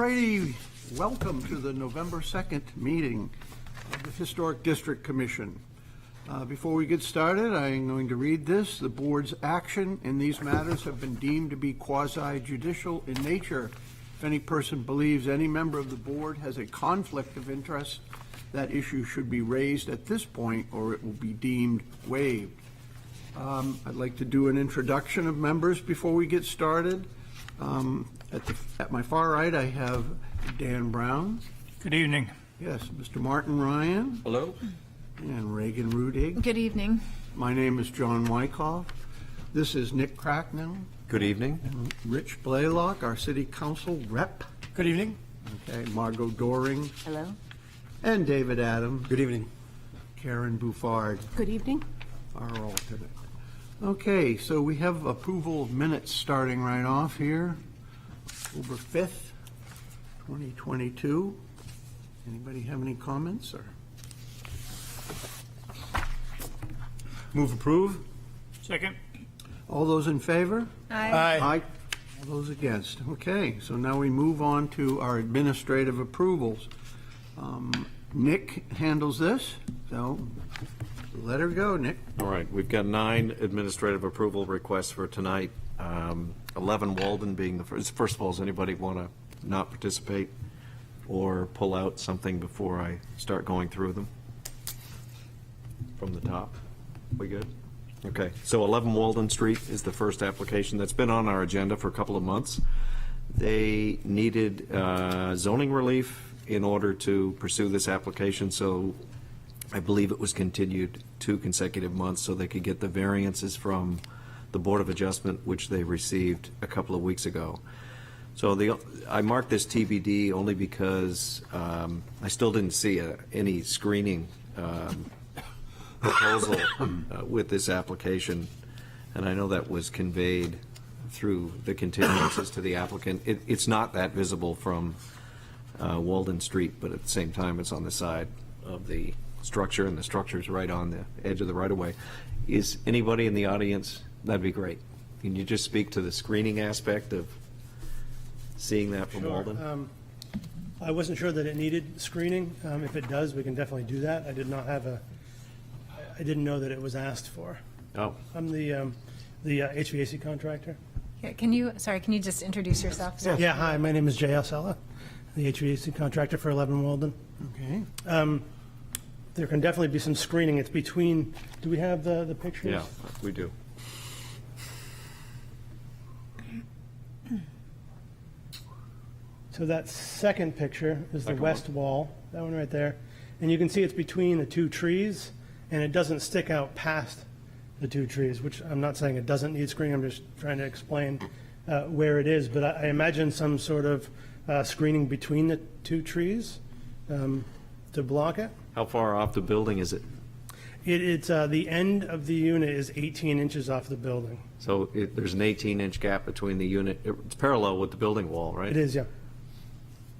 righty, welcome to the November 2nd meeting of the Historic District Commission. Before we get started, I am going to read this. The board's action in these matters have been deemed to be quasi-judicial in nature. If any person believes any member of the board has a conflict of interest, that issue should be raised at this point or it will be deemed waived. I'd like to do an introduction of members before we get started. At my far right, I have Dan Brown. Good evening. Yes, Mr. Martin Ryan. Hello. And Reagan Rudig. Good evening. My name is John Wyckoff. This is Nick Cracknell. Good evening. And Rich Blaylock, our city council rep. Good evening. Okay, Margot Doring. Hello. And David Adams. Good evening. Karen Buffard, Good evening. our alternate. Okay, so we have approval of minutes starting right off here. October 5th, 2022. Anybody have any comments or? Move approve. Second. All those in favor? Aye. Aye. All those against. Okay, so now we move on to our administrative approvals. Nick handles this, so let her go, Nick. All right, we've got 9 administrative approval requests for tonight. 11 Walden being the first. First of all, does anybody want to not participate or pull out something before I start going through them? From the top. We good? Okay, so 11 Walden Street is the first application that's been on our agenda for a couple of months. They needed zoning relief in order to pursue this application, so I believe it was continued 2 consecutive months so they could get the variances from the Board of Adjustment, which they received a couple of weeks ago. So I marked this TBD only because I still didn't see any screening proposal with this application, and I know that was conveyed through the continuances to the applicant. It's not that visible from Walden Street, but at the same time it's on the side of the structure, and the structure is right on the edge of the right-of-way. Is anybody in the audience? That'd be great. Can you just speak to the screening aspect of seeing that from Walden? I wasn't sure that it needed screening. If it does, we can definitely do that. I didn't know that it was asked for. Oh, I'm the HVAC contractor. Yeah, can you just introduce yourself? Yeah. Yeah, hi, my name is Jay Alcella, the HVAC contractor for 11 Walden. Okay. There can definitely be some screening. It's between, do we have the pictures? yeah, we do. So that second picture is the Second west wall, that one right there. And you can see it's between the 2 trees, and it doesn't stick out past the 2 trees, which I'm not saying it doesn't need screening, I'm just trying to explain where it is. But I imagine some sort of screening between the 2 trees to block it. How far off the building is it? It's the end of the unit is 18 inches off the building. So there's an 18-inch gap between the unit. It's parallel with the building wall, right? It is, yeah.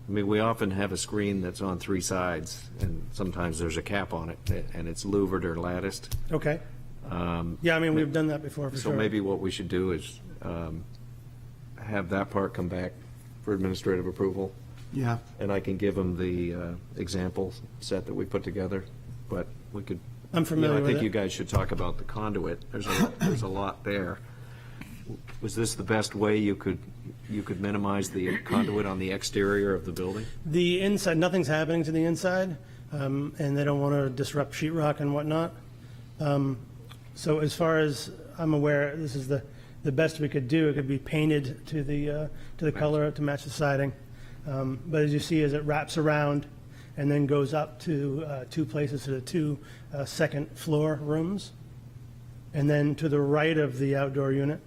I mean, we often have a screen that's on 3 sides, and sometimes there's a cap on it, and it's louvered or latticed. Okay. Yeah, I mean, we've done that before, for So sure. maybe what we should do is have that part come back for administrative approval, Yeah. and I can give them the example set that we put together, but we could. I'm familiar I with think it. you guys should talk about the conduit. There's a lot there. Was this the best way you could minimize the conduit on the exterior of the building? The inside, nothing's happening to the inside, and they don't want to disrupt sheetrock and whatnot. So as far as I'm aware, this is the best we could do. It could be painted to the color to match the siding. But as you see, as it wraps around and then goes up to 2 places to the 2 second floor rooms, and then to the right of the outdoor unit,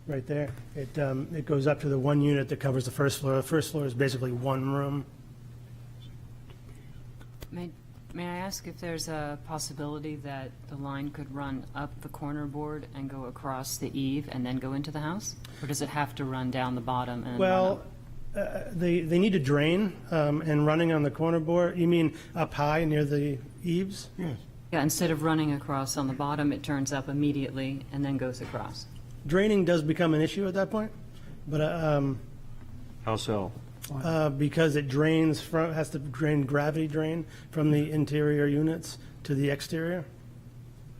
right there, it goes up to the 1 unit that covers the first floor. The first floor is basically 1 room. May I ask if there's a possibility that the line could run up the corner board and go across the eave and then go into the house? Or does it have to run down the bottom and Well, they need to drain, and running on the corner board, you mean up high near the eaves? Yes. Yeah, instead of running across on the bottom, it turns up immediately and then goes across. Draining does become an issue at that point, but How so? Because it drains from, has to drain, gravity drain from the interior units to the exterior.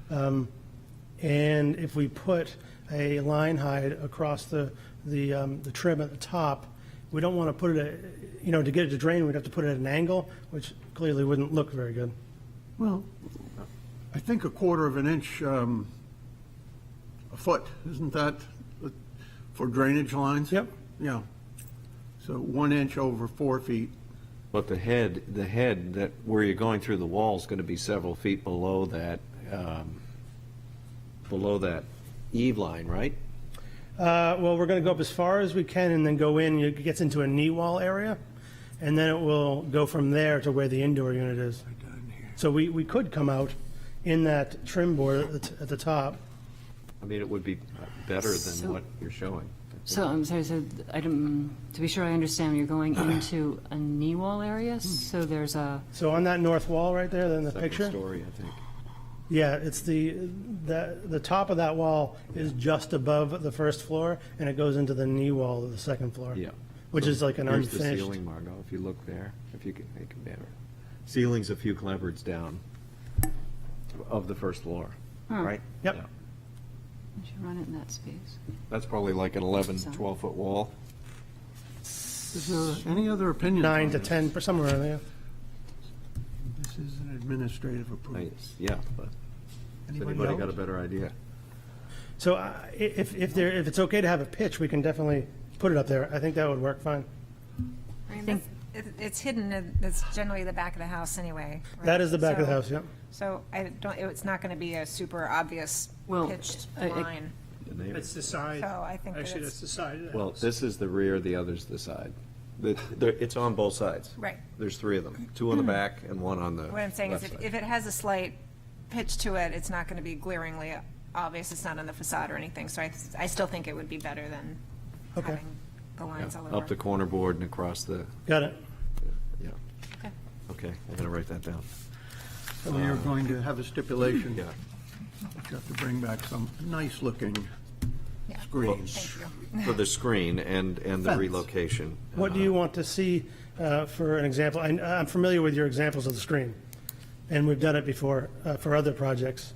And if we put a line hide across the trim at the top, we don't want to put it, to get it to drain, we'd have to put it at an angle, which clearly wouldn't look very good. Well, I think a quarter of an inch, a foot, isn't that for drainage lines? Yep. Yeah. So 1 inch over 4 feet. But the head, that, where you're going through the wall is going to be several feet below that eave line, right? Well, we're going to go up as far as we can and then go in. It gets into a knee wall area, and then it will go from there to where the indoor unit is. So we could come out in that trim board at the top. I mean, it would be better So- than what you're showing. So, I'm sorry, so I don't, to be sure I understand, you're going into a knee wall area? So there's a, So on that north wall right there, in the Second picture, story, I think. yeah, it's the top of that wall is just above the first floor, and it goes into the knee wall of the second floor. Yeah. Which is like an Here's the unfinished. ceiling, Margot, if you look there, if you can make it better. Ceiling's a few clevereds down of the first floor, right? Yep. Yeah. you should run it in that space. That's probably like an 11, 12-foot wall. Is there any other opinions? 9 on to this? 10, somewhere in there. This is an administrative approval. Yeah, but has Anybody anybody got a else? better idea? So if it's okay to have a pitch, we can definitely put it up there. I think that would work fine. I mean, it's hidden, it's generally the back of the house anyway. right? That is the back of the So- house, yeah. So it's not going to be a super obvious Well, pitched I- line. The neighbor? That's the side. So I think that Actually, it's- that's the side of the Well, house. this is the rear, the other's the side. It's on both sides. Right. There's 3 of them, 2 on the back and 1 on the What I'm saying is left side. if it has a slight pitch to it, it's not going to be glaringly obvious. It's not on the facade or anything. So I still think it would be better than Okay. having the lines all over. Up the corner board and across the, Got it. yeah. Okay. Okay, I'm going to write that down. So we are going to have a stipulation. Yeah. You have to bring back some nice-looking Yeah. screens. Thank you. For the screen and the Fence. relocation. What do you want to see for an example? I'm familiar with your examples of the screen, and we've done it before for other projects.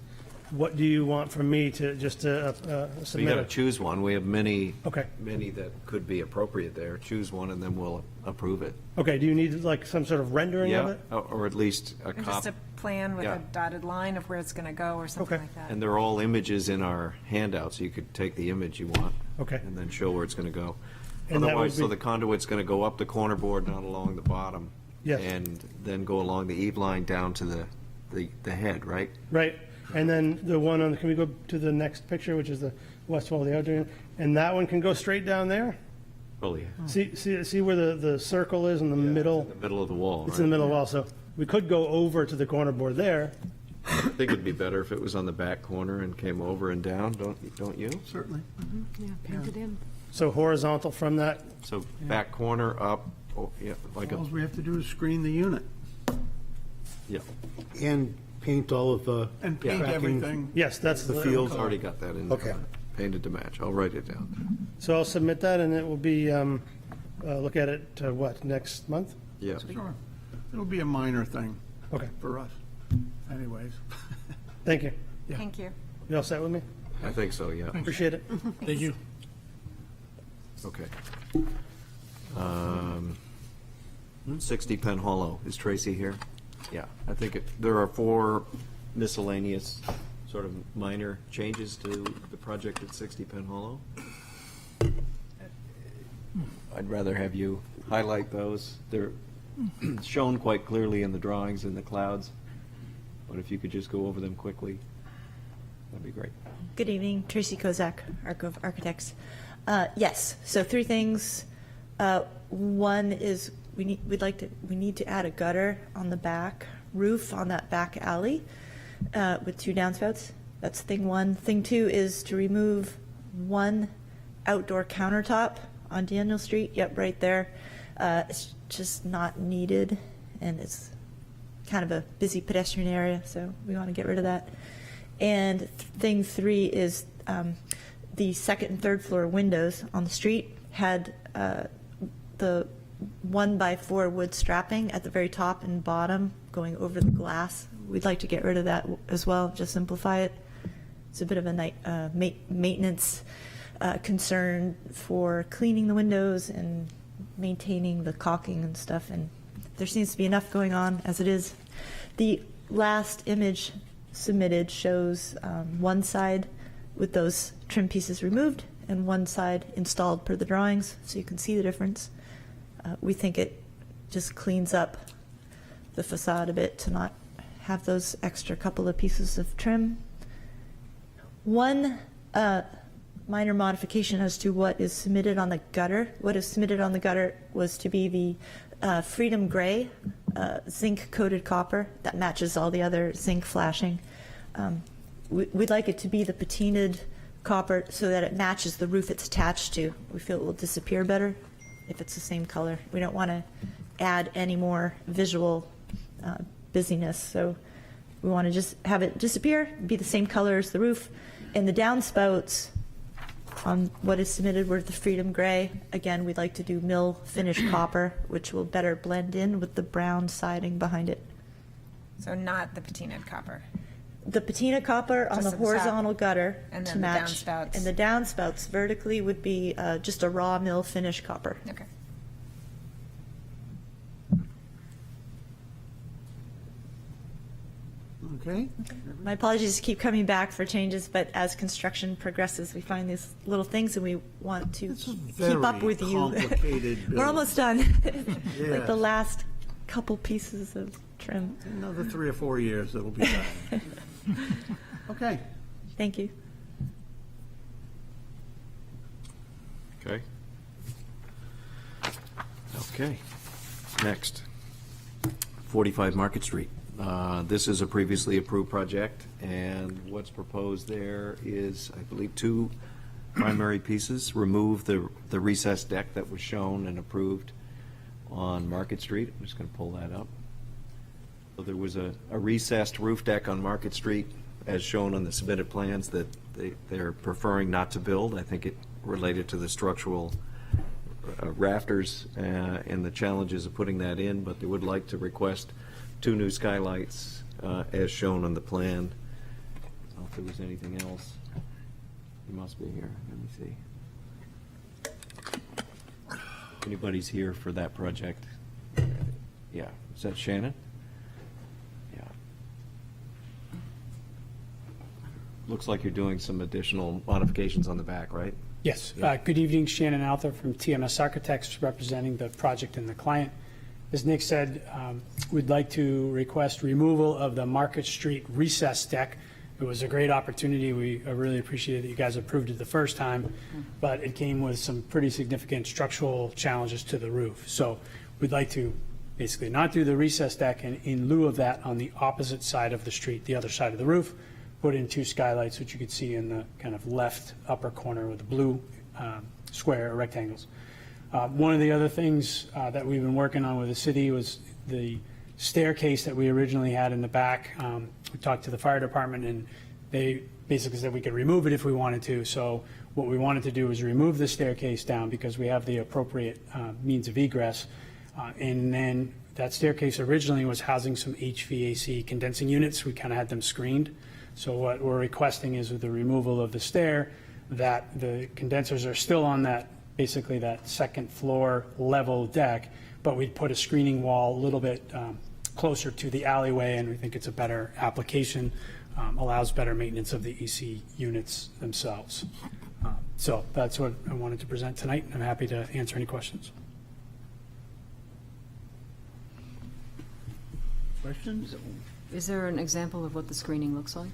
What do you want from me to just So you submit got to it? choose one. We have many, Okay. many that could be appropriate there. Choose one and then we'll approve it. Okay, do you need like some sort of rendering of Yeah, it? or at least a Or just copy. a plan with Yeah. a dotted line of where it's going to go or something Okay. like that. And they're all images in our handout, so you could take the image you want. Okay. And then show where it's going to go. And that would Otherwise, so be- the conduit's going to go up the corner board, not along the bottom. Yes. And then go along the eave line down to the head, right? Right, and then the one on, can we go to the next picture, which is the west wall of the outdoor unit? And that one can go straight down there? Oh, yeah. See where the circle is in the middle? In the middle of the wall, It's in the right? middle wall, so we could go over to the corner board there. I think it'd be better if it was on the back corner and came over and down, don't you? Certainly. Yeah, paint it in. So horizontal from that, So back corner up, oh, yeah, like All a, we have to do is screen the unit yeah. And paint all of the. and paint tracking. everything. yes, that's The the field. Already got that in there. Okay. Painted to match. I'll write it down. So I'll submit that, and it will be, look at it, what, next month? Yeah. Sure. It'll be a minor thing Okay, for us, anyways. thank you. Yeah. Thank you. You all set with me? I think so, yeah. Appreciate it. Thank you. Okay. 60 Penn Hollow. Is Tracy here? Yeah. I think there are 4 miscellaneous, sort of minor changes to the project at 60 Penn Hollow. I'd rather have you highlight those. They're shown quite clearly in the drawings in the clouds, but if you could just go over them quickly, that'd be great. Good evening, Tracy Kozak, Arc of Architects. Yes, so 3 things. One is we need to add a gutter on the back roof on that back alley with 2 downspouts. That's thing 1. Thing 2 is to remove 1 outdoor countertop on Daniel Street. Yep, right there. It's just not needed, and it's kind of a busy pedestrian area, so we want to get rid of that. And thing 3 is the second and third floor windows on the street had the 1x4 wood strapping at the very top and bottom going over the glass. We'd like to get rid of that as well, just simplify it. It's a bit of a maintenance concern for cleaning the windows and maintaining the caulking and stuff, and there seems to be enough going on as it is. The last image submitted shows one side with those trim pieces removed and one side installed per the drawings, so you can see the difference. We think it just cleans up the facade a bit to not have those extra couple of pieces of trim. One minor modification as to what is submitted on the gutter. What is submitted on the gutter was to be the Freedom Gray zinc-coated copper that matches all the other zinc flashing. We'd like it to be the patinaed copper so that it matches the roof it's attached to. We feel it will disappear better if it's the same color. We don't want to add any more visual busyness, so we want to just have it disappear, be the same color as the roof. And the downspouts on what is submitted were the Freedom Gray. Again, we'd like to do mill finish copper, which will better blend in with the brown siding behind it. So not the patinaed copper. The patina copper on Just the at the top. horizontal gutter And to then the match. downspouts. And the downspouts vertically would be just a raw mill finish copper. Okay. Okay? My apologies to keep coming back for changes, but as construction progresses, we find these little things and we want to It's a keep up very with you. complicated We're build. almost done. Like the Yes. last couple pieces of trim. Another 3 or 4 years, it'll be done. Okay. Thank you. Okay. Okay. Next, 45 Market Street. This is a previously approved project, and what's proposed there is, I believe, 2 primary pieces. Remove the recessed deck that was shown and approved on Market Street. I'm just going to pull that up. So there was a recessed roof deck on Market Street, as shown on the submitted plans, that they're preferring not to build. I think it related to the structural rafters and the challenges of putting that in, but they would like to request 2 new skylights as shown on the plan. I don't know if there was anything else. He must be here. Let me see. Anybody's here for that project? Yeah. Is that Shannon? Yeah. Looks like you're doing some additional modifications on the back, right? Yes. Good evening, Shannon Alther from TMS Architects, representing the project and the client. As Nick said, we'd like to request removal of the Market Street recess deck. It was a great opportunity. We really appreciate that you guys approved it the first time, but it came with some pretty significant structural challenges to the roof. So we'd like to basically not do the recess deck, and in lieu of that, on the opposite side of the street, the other side of the roof, put in 2 skylights, which you can see in the kind of left upper corner with the blue square or rectangles. One of the other things that we've been working on with the city was the staircase that we originally had in the back. We talked to the fire department, and they basically said we could remove it if we wanted to. So what we wanted to do is remove the staircase down because we have the appropriate means of egress. And then that staircase originally was housing some HVAC condensing units. We kind of had them screened. So what we're requesting is with the removal of the stair, that the condensers are still on that, basically that second floor level deck, but we'd put a screening wall a little bit closer to the alleyway, and we think it's a better application, allows better maintenance of the EC units themselves. So that's what I wanted to present tonight. I'm happy to answer any questions. Questions? Is there an example of what the screening looks like?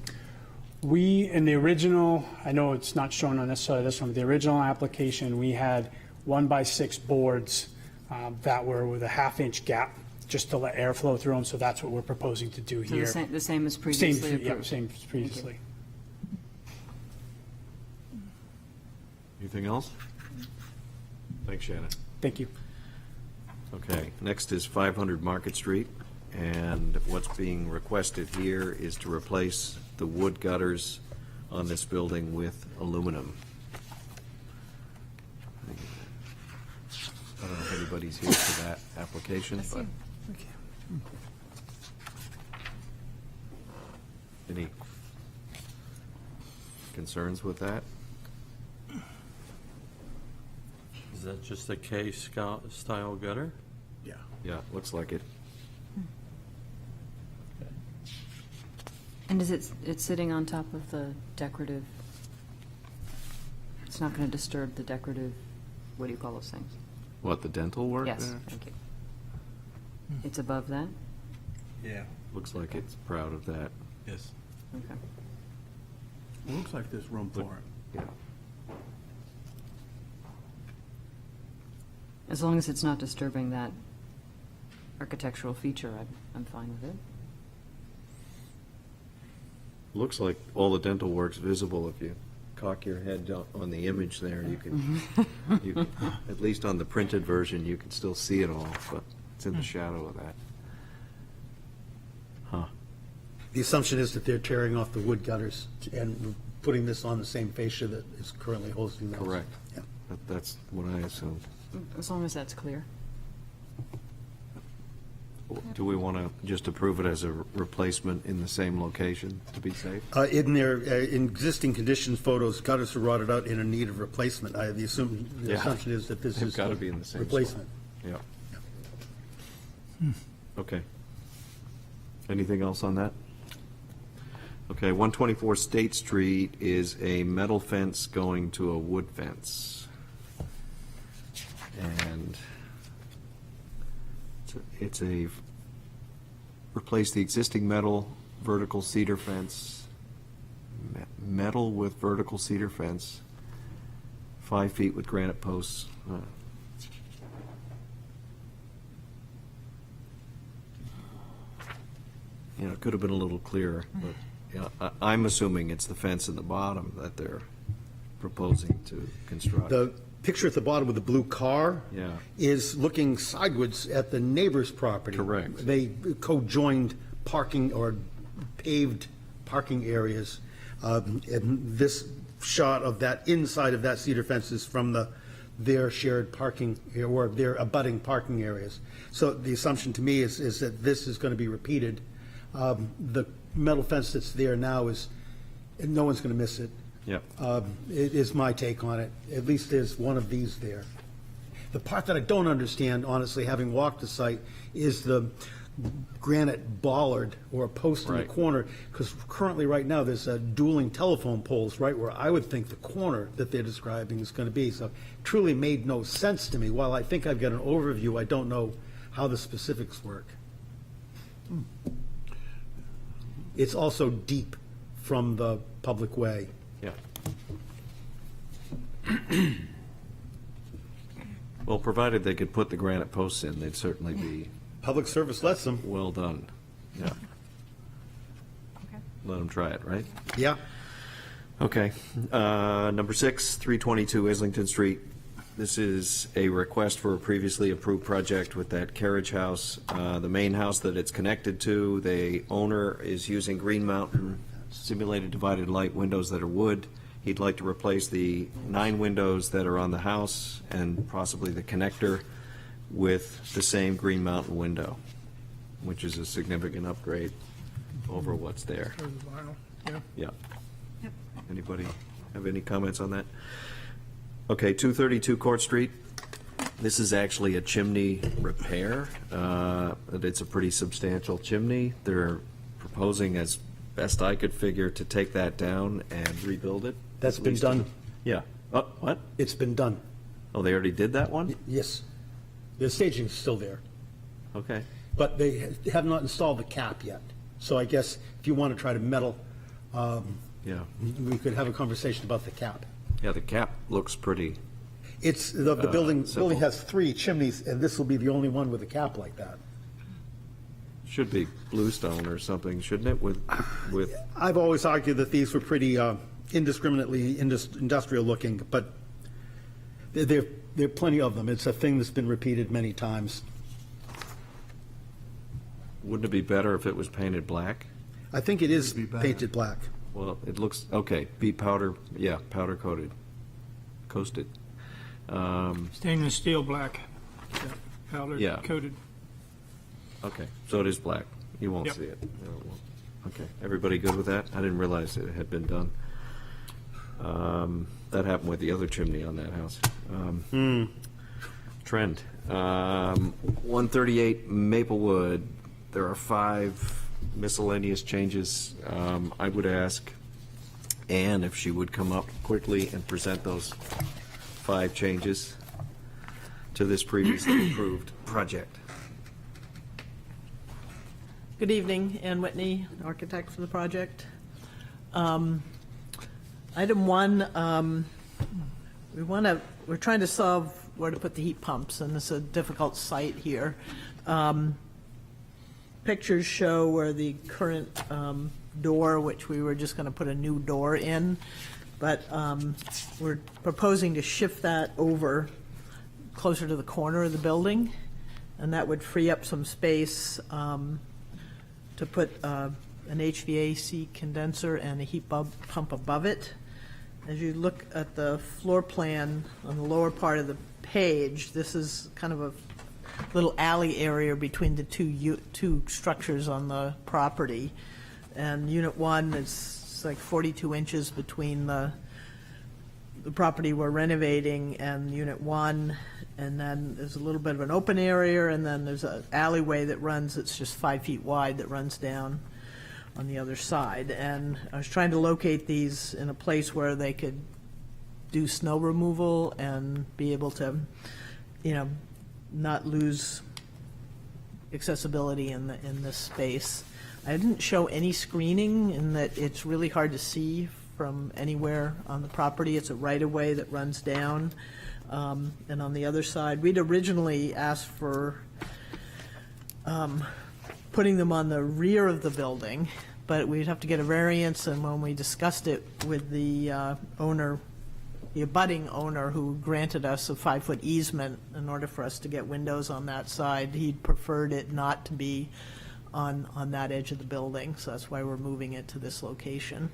We, in the original, I know it's not shown on necessarily this one, but the original application, we had 1x6 boards that were with a 1/2-inch gap just to let air flow through them, so that's what we're proposing to do So here. the same as previously Yeah, approved? same as previously. Anything else? Thanks, Shannon. Thank you. Okay, next is 500 Market Street, and what's being requested here is to replace the wood gutters on this building with aluminum. I don't know if anybody's here for that application, but. Any concerns with that? Is that just a K-style gutter? Yeah. Yeah, looks like it. And is it's sitting on top of the decorative, it's not going to disturb the decorative, what do you call those things? What, the dental work Yes, there? thank you. It's above that? Yeah. Looks like it's proud of that. Yes. Okay. It looks like there's room for it. Yeah. As long as it's not disturbing that architectural feature, I'm fine with it. Looks like all the dental work's visible. If you cock your head on the image there, you can, at least on the printed version, you can still see it all, but it's in the shadow of that. Huh. The assumption is that they're tearing off the wood gutters and putting this on the same fascia that is currently hosting those. Correct. Yeah. That's what I assumed. As long as that's clear. Do we want to just approve it as a replacement in the same location to be safe? In their in existing conditions photos, gutters are rotted out and in need of replacement. The Yeah. assumption is that this They've is gotta be in the same spot. replacement. Yeah. Okay. Anything else on that? Okay, 124 State Street is a metal fence going to a wood fence. And it's a, replace the existing metal vertical cedar fence, metal with vertical cedar fence, 5 feet with granite posts. You know, it could have been a little clearer, but, yeah, I'm assuming it's the fence in the bottom that they're proposing to construct. The picture at the bottom with the blue car Yeah. is looking sideways at the neighbor's property. Correct. They co-joined parking or paved parking areas. And this shot of that inside of that cedar fence is from their shared parking or their abutting parking areas. So the assumption to me is that this is going to be repeated. The metal fence that's there now no one's going to miss it. Yep. It is my take on it. At least there's one of these there. The part that I don't understand, honestly, having walked the site, is the granite bollard or post in the Right. corner, because currently, right now, there's dueling telephone poles right where I would think the corner that they're describing is going to be. So it truly made no sense to me. While I think I've got an overview, I don't know how the specifics work. It's also deep from the public way. Yeah. Well, provided they could put the granite posts in, they'd certainly be Public service lets them. well done. Yeah. Okay. Let them try it, right? Yeah. Okay. Number 6, 322 Islington Street. This is a request for a previously approved project with that carriage house. The main house that it's connected to, the owner is using Green Mountain simulated divided light windows that are wood. He'd like to replace the 9 windows that are on the house and possibly the connector with the same Green Mountain window, which is a significant upgrade over what's there. Yeah. Yep. Anybody have any comments on that? Okay, 232 Court Street. This is actually a chimney repair. It's a pretty substantial chimney. They're proposing, as best I could figure, to take that down and rebuild it. That's At been least done. Yeah. Oh, what? It's been done. Oh, they already did that one? Yes. The staging is still there, Okay. but they have not installed the cap yet. So I guess if you want to try to meddle, Yeah. we could have a conversation about the cap. Yeah, the cap looks pretty, It's, the building simple. has 3 chimneys, and this will be the only one with a cap like that. should be bluestone or something, shouldn't it, with, I've always argued that these were pretty indiscriminately industrial looking, but there are plenty of them. It's a thing that's been repeated many times. wouldn't it be better if it was painted black? I think it is It'd be better. painted black. Well, it looks, okay, be powder, yeah, powder coated, coasted. Stainless steel black. powder Yeah. coated. Okay, so it is black. You won't Yep. see it. No, it won't. Okay, everybody good with that? I didn't realize it had been done. That happened with the other chimney on that house. Trend. 138 Maplewood, there are 5 miscellaneous changes. I would ask Ann if she would come up quickly and present those 5 changes to this previously approved project. Good evening, Ann Whitney, architect for the project. Item 1, we're trying to solve where to put the heat pumps, and it's a difficult site here. Pictures show where the current door, which we were just going to put a new door in, but we're proposing to shift that over closer to the corner of the building, and that would free up some space to put an HVAC condenser and a heat pump above it. As you look at the floor plan on the lower part of the page, this is kind of a little alley area between the two structures on the property. And Unit 1 is like 42 inches between the property we're renovating and Unit 1. And then there's a little bit of an open area, and then there's an alleyway that runs, it's just 5 feet wide, that runs down on the other side. And I was trying to locate these in a place where they could do snow removal and be able to, not lose accessibility in this space. I didn't show any screening in that it's really hard to see from anywhere on the property. It's a right-of-way that runs down. And on the other side, we'd originally asked for putting them on the rear of the building, but we'd have to get a variance, and when we discussed it with the owner, the abutting owner who granted us a 5-foot easement in order for us to get windows on that side, he preferred it not to be on that edge of the building, so that's why we're moving it to this location.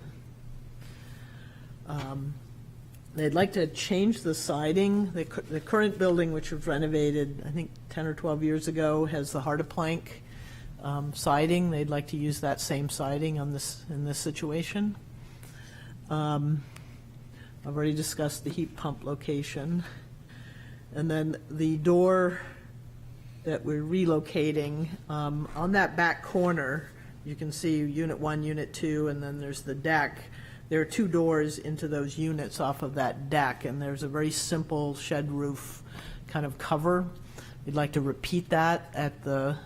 They'd like to change the siding. The current building, which was renovated, I think, 10 or 12 years ago, has the Harder-Plank siding. They'd like to use that same siding in this situation. I've already discussed the heat pump location. And then the door that we're relocating, on that back corner, you can see Unit 1, Unit 2, and then there's the deck. There are 2 doors into those units off of that deck, and there's a very simple shed roof kind of cover. We'd like to repeat that at the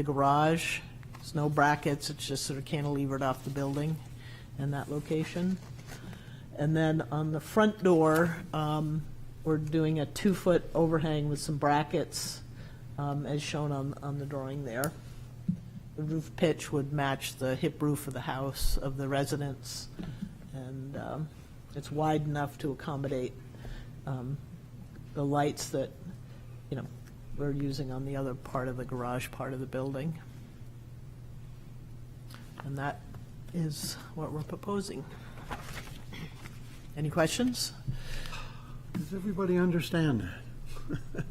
garage. There's no brackets, it's just sort of cantilevered off the building in that location. And then on the front door, we're doing a 2-foot overhang with some brackets, as shown on the drawing there. The roof pitch would match the hip roof of the house of the residence, and it's wide enough to accommodate the lights that, we're using on the other part of the garage part of the building. And that is what we're proposing. Any questions? Does everybody understand that?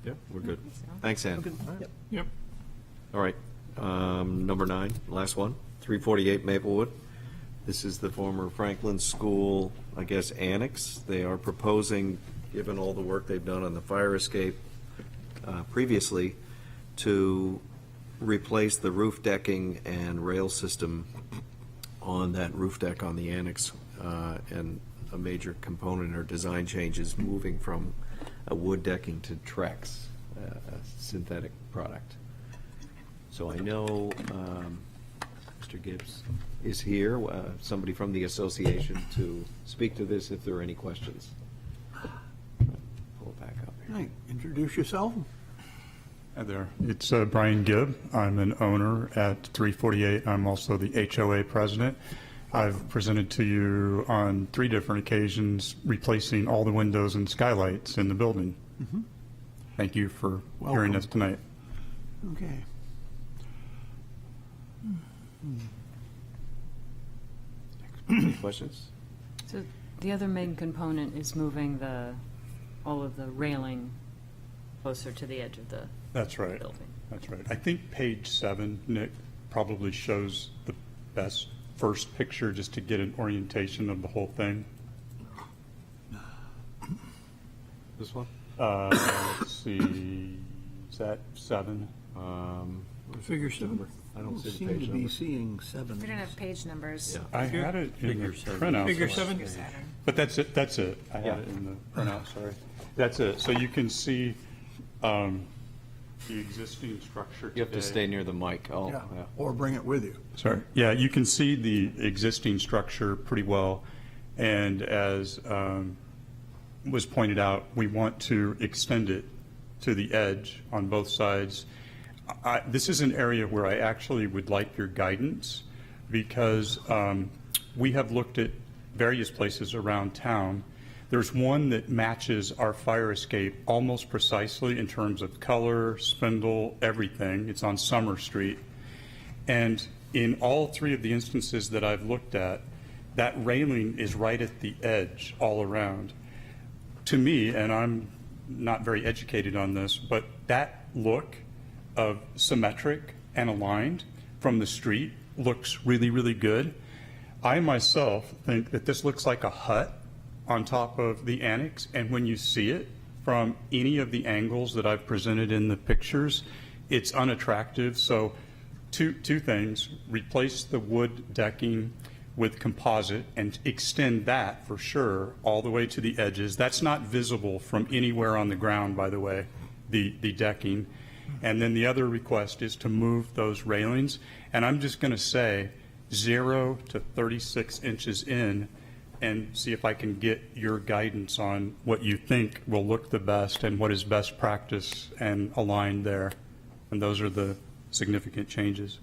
Yeah, we're good. Thanks, Ann. Yep. Yep. All right, number 9, last one, 348 Maplewood. This is the former Franklin School, I guess, annex. They are proposing, given all the work they've done on the fire escape previously, to replace the roof decking and rail system on that roof deck on the annex, and a major component or design changes moving from a wood decking to Trex, a synthetic product. So I know Mr. Gibbs is here, somebody from the association to speak to this if there are any questions. Pull it back up here. Hey, introduce yourself. Hi there. It's Brian Gibb. I'm an owner at 348. I'm also the HOA president. I've presented to you on 3 different occasions replacing all the windows and skylights in the building. Thank you for hearing us tonight. Okay. Any questions? So the other main component is moving all of the railing closer to the edge of the That's right. building. That's right. I think page 7, Nick, probably shows the best first picture just to get an orientation of the whole thing. This one? Let's see, is that 7? Figure 7? I don't see the Seem page to be number. seeing 7. We don't have page numbers. Yeah. I had it in the Figure 7. printout. Figure somewhere. 7? But that's it, that's it. I had it in the printout, sorry. That's it. So you can see the existing structure today. You have to stay near the mic. Oh, Yeah, yeah. or bring it with you. Sorry. Yeah, you can see the existing structure pretty well. And as was pointed out, we want to extend it to the edge on both sides. This is an area where I actually would like your guidance because we have looked at various places around town. There's one that matches our fire escape almost precisely in terms of color, spindle, everything. It's on Summer Street. And in all 3 of the instances that I've looked at, that railing is right at the edge all around. To me, and I'm not very educated on this, but that look of symmetric and aligned from the street looks really, really good. I myself think that this looks like a hut on top of the annex, and when you see it from any of the angles that I've presented in the pictures, it's unattractive. So two things: replace the wood decking with composite and extend that for sure all the way to the edges. That's not visible from anywhere on the ground, by the way, the decking. And then the other request is to move those railings. And I'm just going to say 0 to 36 inches in and see if I can get your guidance on what you think will look the best and what is best practice and aligned there. And those are the significant changes.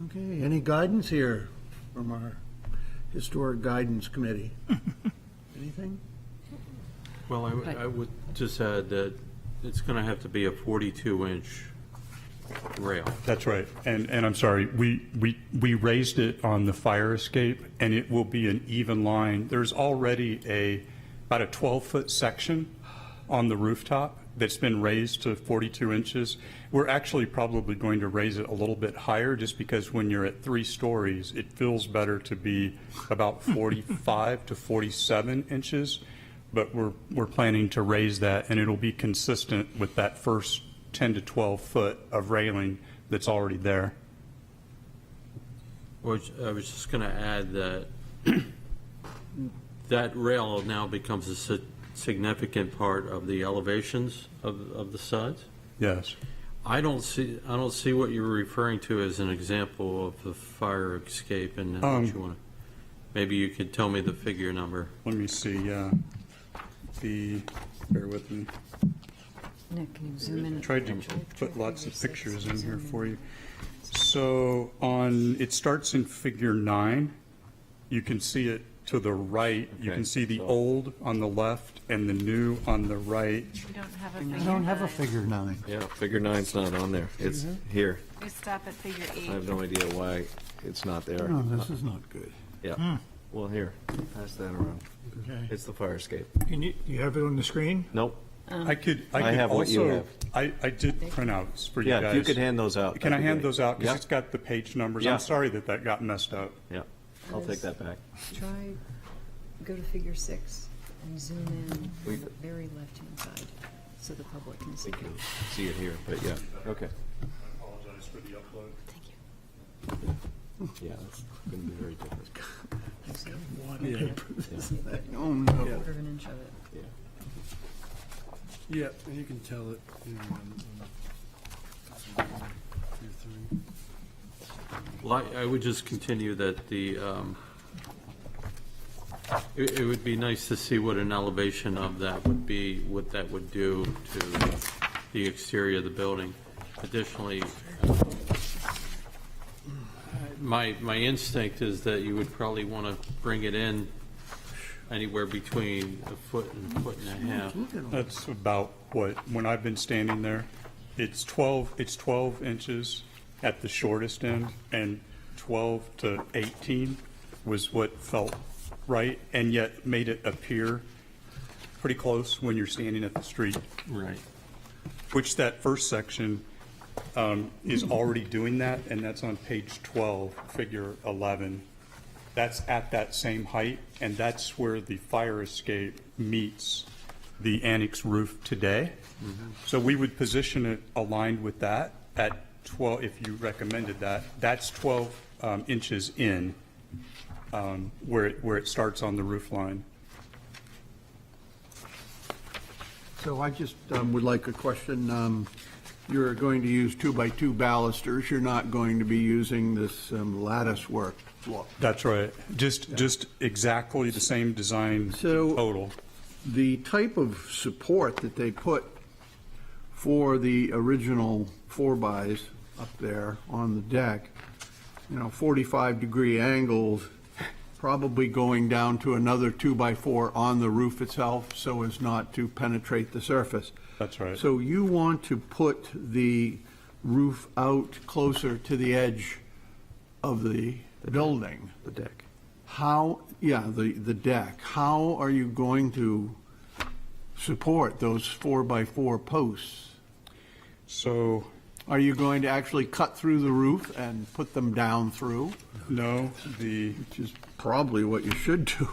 Okay, any guidance here from our Historic Guidance Committee? Anything? Well, I would just add that it's going to have to be a 42-inch rail. That's right. And I'm sorry, we raised it on the fire escape, and it will be an even line. There's already about a 12-foot section on the rooftop that's been raised to 42 inches. We're actually probably going to raise it a little bit higher just because when you're at 3 stories, it feels better to be about 45 to 47 inches. But we're planning to raise that, and it'll be consistent with that first 10 to 12 foot of railing that's already there. I was just going to add that that rail now becomes a significant part of the elevations of the sides. Yes. I don't see what you're referring to as an example of the fire escape, and what you want to. Maybe you could tell me the figure number. Let me see. Bear with me. Nick, can you zoom in? Tried to put lots of pictures in here for you. So it starts in figure 9. You can see it to the right. You Okay, can see the so- old on the left and the new on the right. We don't have a I figure don't have a 9. figure 9. Yeah, figure 9's not on there. It's here. We stop at figure 8. I have no idea why it's not there. No, this is not good. Yeah. Well, here, pass that around. Okay. It's the fire escape. You have it on the screen? Nope. I could have what you also, have. I did printouts for you guys. Yeah, if you could hand those out. Can I that'd be hand great. those out? Because Yeah. it's got the page numbers. Yeah. I'm sorry that got messed up. Yeah, I'll take that back. Try, go to figure 6 and zoom in We- on the very left-hand side so the public can see. We can see it here, but yeah, okay. I apologize for the upload. Thank you. Yeah, it's going to be very different. You see it? Oh, no. Quarter of an inch of it. Yeah. Yeah, and you can tell it. Well, I would just continue that it would be nice to see what an elevation of that would be, what that would do to the exterior of the building. Additionally, my instinct is that you would probably want to bring it in anywhere between a foot and a foot and a half. That's about what, when I've been standing there, it's 12 inches at the shortest end, and 12 to 18 was what felt right, and yet made it appear pretty close when you're standing at the street, Right. which that first section is already doing that, and that's on page 12, figure 11. That's at that same height, and that's where the fire escape meets the annex roof today. So we would position it aligned with that at 12, if you recommended that. That's 12 inches in, where it starts on the roof line. So I just would like a question. You're going to use 2x2 balusters. You're not going to be using this lattice work look. That's right. Just exactly the same design So- total. The type of support that they put for the original 4x up there on the deck, 45-degree angles, probably going down to another 2x4 on the roof itself so as not to penetrate the surface. That's right. So you want to put the roof out closer to the edge of the building. The deck. How, the deck, how are you going to support those 4x4 posts? So, Are you going to actually cut through the roof and put them down through? no, Which is probably what you should do.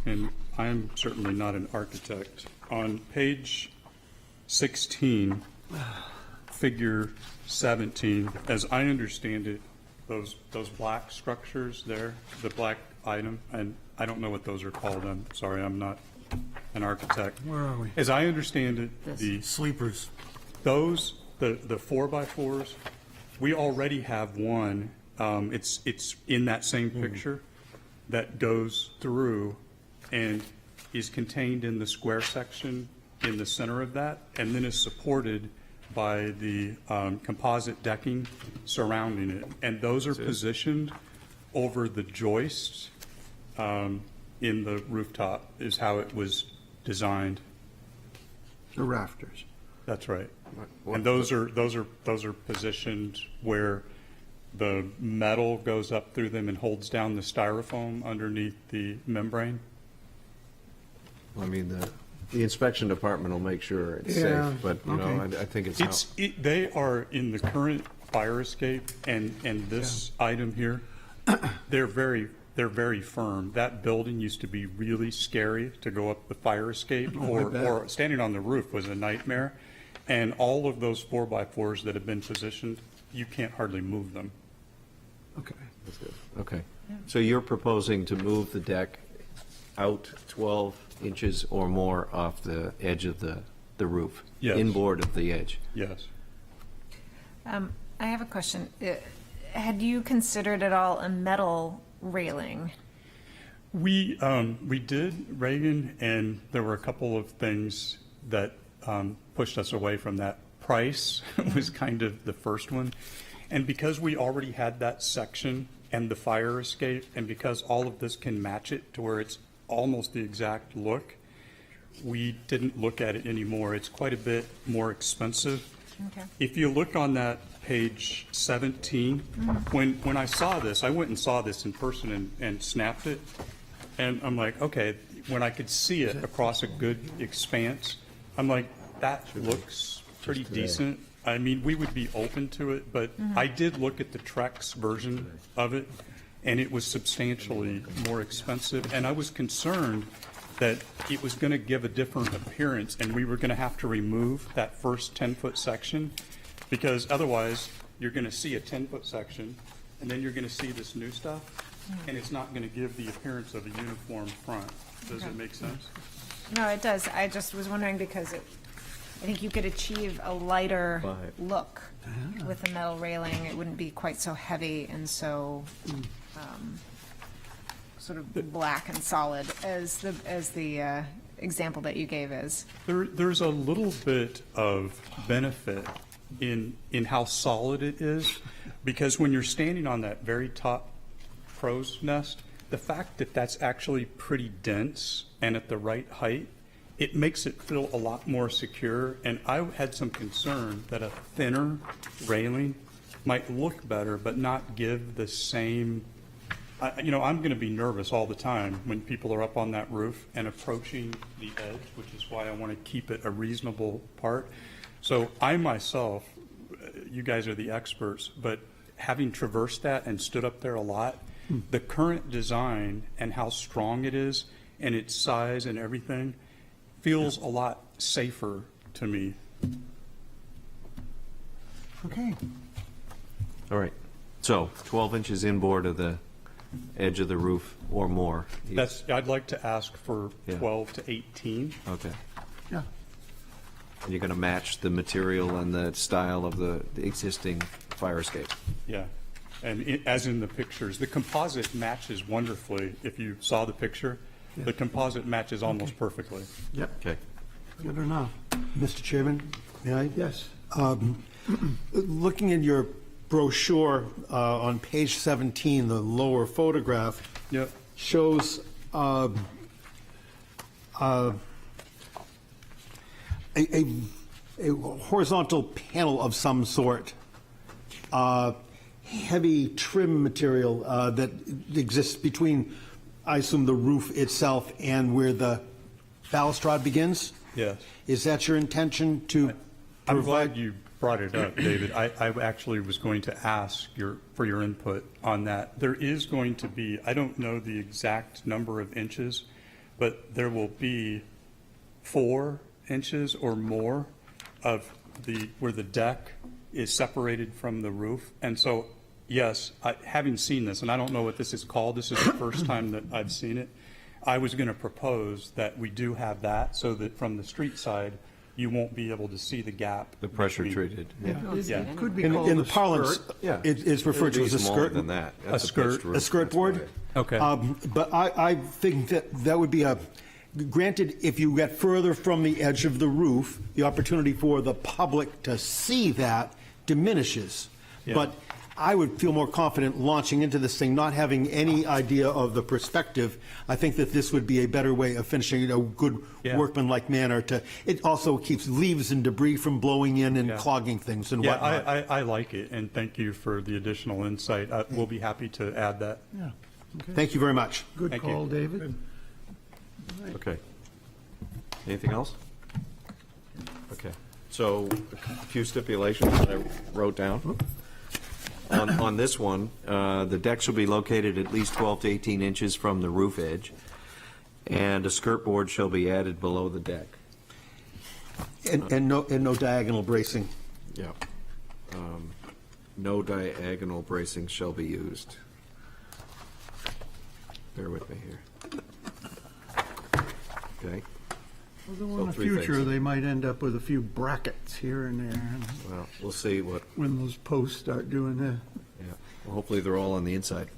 and I'm certainly not an architect. On page 16, figure 17, as I understand it, those black structures there, the black item, and I don't know what those are called. I'm sorry, I'm not an architect. Where are we? As I understand it, the Sleepers. those, the 4x4s, we already have one, it's in that same picture, that goes through and is contained in the square section in the center of that, and then is supported by the composite decking surrounding it. And those are positioned over the joists in the rooftop, is how it was designed. The rafters. That's right. And those are positioned where the metal goes up through them and holds down the styrofoam underneath the membrane. I mean, the inspection department will make sure it's Yeah, safe, but, okay. I think it's how. They are in the current fire escape and this item here, they're very firm. That building used to be really scary to go up the fire escape, or standing on the roof was a nightmare. And all of those 4x4s that have been positioned, you can't hardly move them. Okay. That's good. Okay. So you're proposing to move the deck out 12 inches or more off the edge of the roof? Yes. Inboard of the edge? Yes. I have a question. Had you considered at all a metal railing? We did, Reagan, and there were a couple of things that pushed us away from that. Price was kind of the first one. And because we already had that section and the fire escape, and because all of this can match it to where it's almost the exact look, we didn't look at it anymore. It's quite a bit more expensive. Okay. If you look on that page 17, when I saw this, I went and saw this in person and snapped it. And I'm like, okay, when I could see it across a good expanse, I'm like, that looks pretty decent. I mean, we would be open to it, but I did look at the Trex version of it, and it was substantially more expensive. And I was concerned that it was going to give a different appearance, and we were going to have to remove that first 10-foot section, because otherwise you're going to see a 10-foot section, and then you're going to see this new stuff, and it's not going to give the appearance of a uniform front. Does it make sense? No, it does. I just was wondering because I think you could achieve a lighter look with the metal railing. It wouldn't be quite so heavy and so sort of black and solid as the example that you gave is. There's a little bit of benefit in how solid it is, because when you're standing on that very top crow's nest, the fact that that's actually pretty dense and at the right height, it makes it feel a lot more secure. And I had some concern that a thinner railing might look better but not give the same I'm going to be nervous all the time when people are up on that roof and approaching the edge, which is why I want to keep it a reasonable part. So I myself, you guys are the experts, but having traversed that and stood up there a lot, the current design and how strong it is and its size and everything feels a lot safer to me. Okay. All right. So 12 inches inboard of the edge of the roof or more. I'd like to ask for Yeah. 12 to 18. Okay. Yeah. And you're going to match the material and the style of the existing fire escape. Yeah, and as in the pictures, the composite matches wonderfully. If you saw the picture, the composite matches almost perfectly. Yep. Okay. Good enough. Mr. Chairman, may I? Yes. Looking at your brochure on page 17, the lower photograph Yep. shows a horizontal panel of some sort, heavy trim material that exists between, I assume, the roof itself and where the balustrade begins? Yes. Is that your intention to I'm provide? glad you brought it up, David. I actually was going to ask for your input on that. There is going to be, I don't know the exact number of inches, but there will be 4 inches or more of where the deck is separated from the roof. And so, yes, having seen this, and I don't know what this is called, this is the first time that I've seen it, I was going to propose that we do have that so that from the street side, you won't be able to see the gap. The pressure between- treated. Yeah. It could be In called the a parlance, skirt. Yeah. it's referred to as a It'll be smaller skirt. than that. A That's skirt. pitched roof. A skirt That's board? why. Okay. But I think that would be granted, if you get further from the edge of the roof, the opportunity for the public to see that diminishes. Yeah. But I would feel more confident launching into this thing, not having any idea of the perspective. I think that this would be a better way of finishing it, a good Yeah. workmanlike manner. It also keeps leaves and debris from blowing in and Yeah. clogging things and Yeah, whatnot. I like it, and thank you for the additional insight. We'll be happy to add that. Yeah. Thank you very much. Good Thank you. call, David. Okay. Anything else? Okay. So a few stipulations that I wrote down. On this one, the deck shall be located at least 12 to 18 inches from the roof edge, and a skirt board shall be added below the deck. And no diagonal bracing. Yeah. No diagonal bracing shall be used. Bear with me here. Okay. Although in the three future, things. they might end up with a few brackets here and there Well, we'll see what, when those posts start doing that. yeah. Well, hopefully they're all on the inside.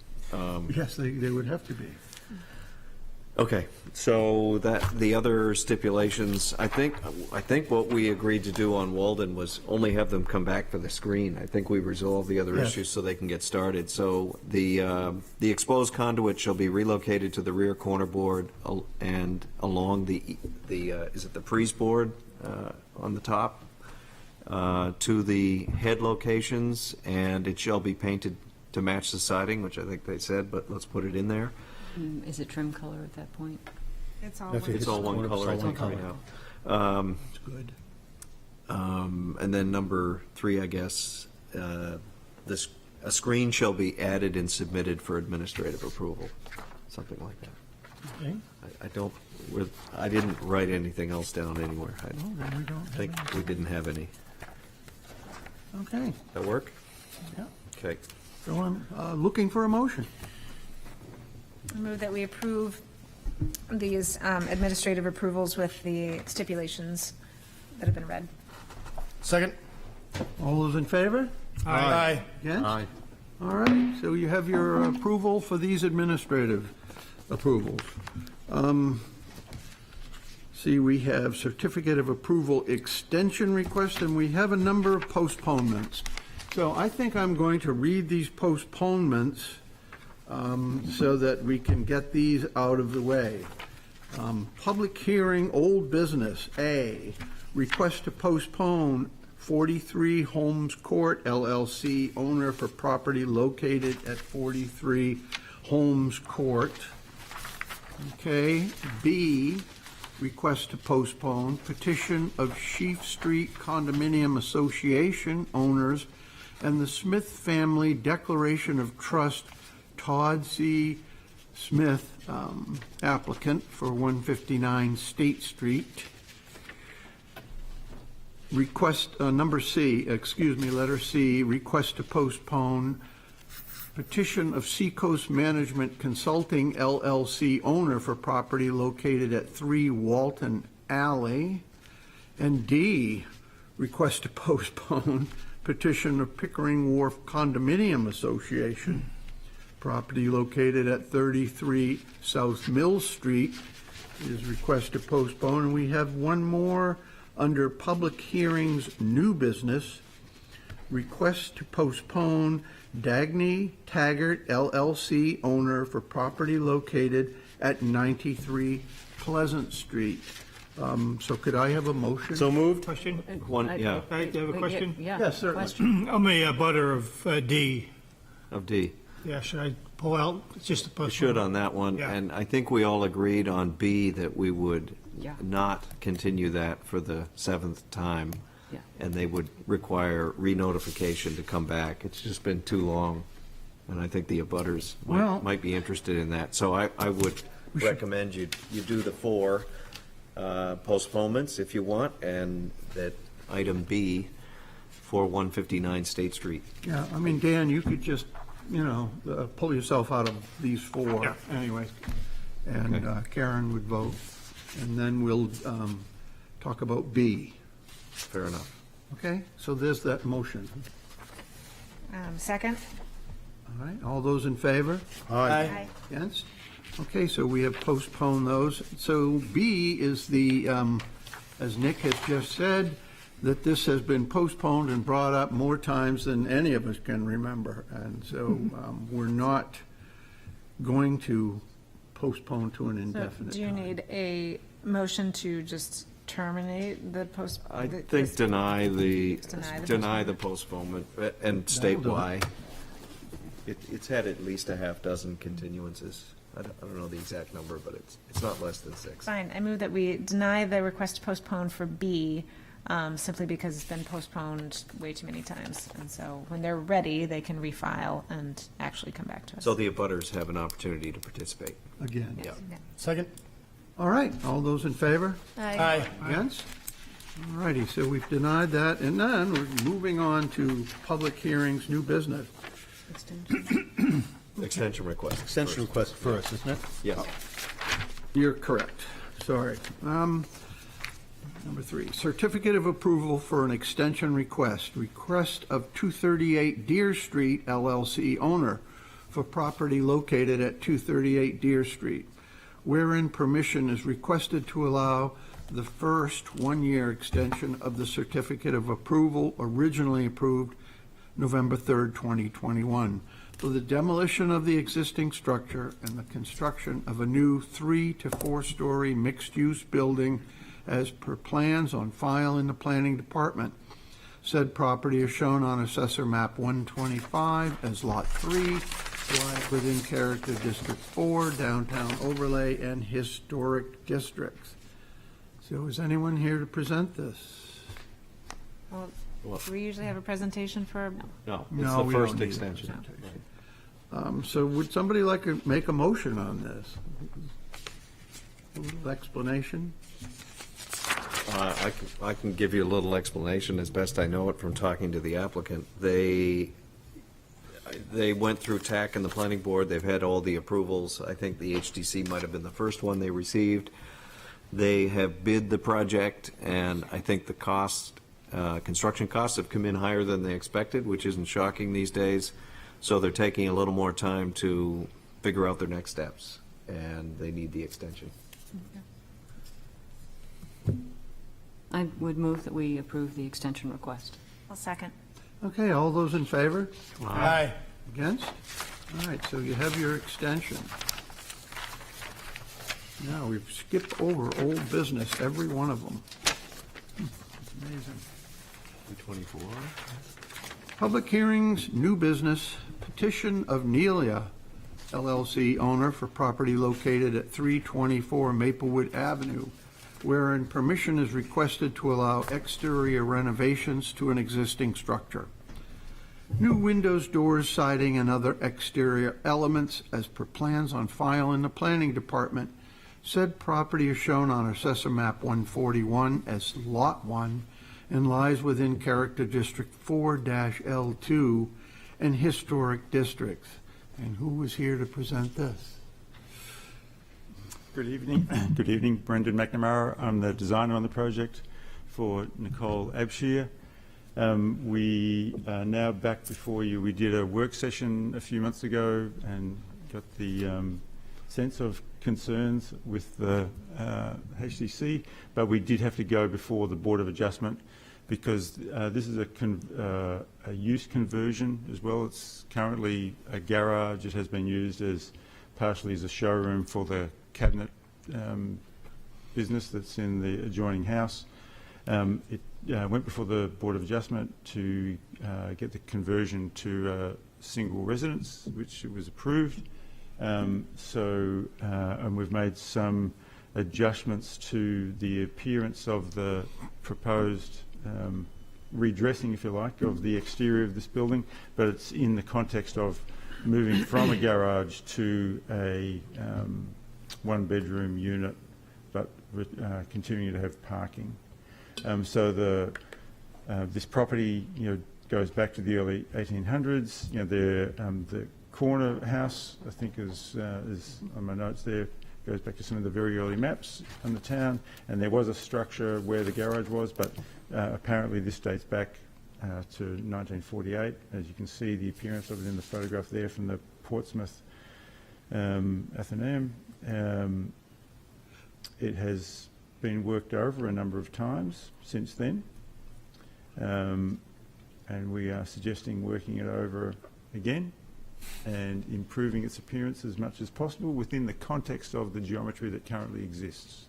Yes, they would have to be. Okay, so the other stipulations, I think what we agreed to do on Walden was only have them come back for the screen. I think we resolved the other Yes. issues so they can get started. So the exposed conduit shall be relocated to the rear corner board and along the is it the Pries board on the top to the head locations, and it shall be painted to match the siding, which I think they said, but let's put it in there. Is it trim color at that point? It's all. That's one- it. It's all one color, I think, right now. It's good. And then number 3, I guess, a screen shall be added and submitted for administrative approval, something like that. Okay. I didn't write anything else down anywhere. I Well, then we don't have think any. we didn't have any. Okay. That work? Yeah. Okay. So I'm looking for a motion. I move that we approve these administrative approvals with the stipulations that have been read. Second? All those in favor? Aye. Against? All right, so you have your approval for these administrative approvals. See, we have certificate of approval extension request, and we have a number of postponements. So I think I'm going to read these postponements so that we can get these out of the way. Public hearing, old business, A, request to postpone 43 Holmes Court LLC, owner for property located at 43 Holmes Court. Okay, B, request to postpone petition of Sheaf Street Condominium Association owners and the Smith Family Declaration of Trust, Todd C. Smith, applicant for 159 State Street. Request, letter C, request to postpone petition of Seacoast Management Consulting LLC, owner for property located at 3 Walton Alley. And D, request to postpone petition of Pickering Wharf Condominium Association, property located at 33 South Mill Street, is request to postpone. And we have one more under public hearings, new business, request to postpone Dagny Taggart LLC, owner for property located at 93 Pleasant Street. So could I have a motion? So moved? Question? One, yeah, I have a question? Yeah. Yes, certainly. Question. I'm a butter of D. of D. Yeah, should I pull out? It's just a You postpone. should on that one, Yeah. and I think we all agreed on B that we would Yeah. not continue that for the 7th time. Yeah. And they would require re-notification to come back. It's just been too long, and I think the abutters Well- might be interested in that. So I would recommend you do the 4 postponements if you want, and that item B for 159 State Street. Yeah, I mean, Dan, you could just, pull yourself out of these 4 Yeah. anyway. And Karen would vote. And then we'll talk about B. Fair enough. Okay, so there's that motion. Second? All right, all those in favor? Aye. Against? Okay, so we have postponed those. So B is the, as Nick has just said, that this has been postponed and brought up more times than any of us can remember. And so we're not going to postpone to an So indefinite do you time. need a motion to just terminate the post? I the- think this- deny the Deny the postponement and state why. It's had at least a half dozen continuances. I don't know the exact number, but it's not less than 6. Fine, I move that we deny the request to postpone for B, simply because it's been postponed way too many times. And so when they're ready, they can refile and actually come back to us. So the abutters have an opportunity to participate. Again. Yeah. Second? All right, all those in favor? Aye. Against? All righty, so we've denied that. And then we're moving on to public hearings, new business. Extension request. Extension request first, isn't it? Yes. You're correct. Sorry. Number 3, certificate of approval for an extension request. Request of 238 Deer Street LLC, owner for property located at 238 Deer Street, wherein permission is requested to allow the first 1-year extension of the certificate of approval originally approved November 3rd, 2021, for the demolition of the existing structure and the construction of a new 3 to 4-story mixed-use building as per plans on file in the Planning Department. Said property is shown on Assessor Map 125 as Lot 3, within Character District 4, Downtown Overlay, and Historic Districts. So is anyone here to present this? Well, do we usually have a presentation for? No, it's No, the we first don't need a extension. presentation. So would somebody like to make a motion on this? A little explanation? I can give you a little explanation as best I know it from talking to the applicant. They went through TAC and the planning board. They've had all the approvals. I think the HDC might have been the first one they received. They have bid the project, and I think the construction costs have come in higher than they expected, which isn't shocking these days. So they're taking a little more time to figure out their next steps, and they need the extension. I would move that we approve the extension request. I'll second. Okay, all those in favor? Aye. Against? All right, so you have your extension. Now, we've skipped over old business, every one of them. Amazing. 24. Public hearings, new business, petition of Nelia LLC owner for property located at 324 Maplewood Avenue, wherein permission is requested to allow exterior renovations to an existing structure. New windows, doors, siding, and other exterior elements as per plans on file in the planning department. Said property is shown on Assessor Map 141 as Lot 1 and lies within Character District 4-L2 and Historic Districts. And who is here to present this? Good evening. Good evening, Brendan McNamara. I'm the designer on the project for Nicole Abshire. We are now back before you. We did a work session a few months ago and got the sense of concerns with the HDC, but we did have to go before the Board of Adjustment because this is a use conversion as well. It's currently a garage. It has been used as partially as a showroom for the cabinet business that's in the adjoining house. It went before the Board of Adjustment to get the conversion to a single residence, which was approved. And we've made some adjustments to the appearance of the proposed redressing, if you like, of the exterior of this building, but it's in the context of moving from a garage to a one-bedroom unit, but continuing to have parking. This property, goes back to the early 1800s. The corner house, I think, is on my notes there, goes back to some of the very early maps on the town, and there was a structure where the garage was, but apparently this dates back to 1948. As you can see, the appearance of it in the photograph there from the Portsmouth Athenaeum. It has been worked over a number of times since then, and we are suggesting working it over again and improving its appearance as much as possible within the context of the geometry that currently exists.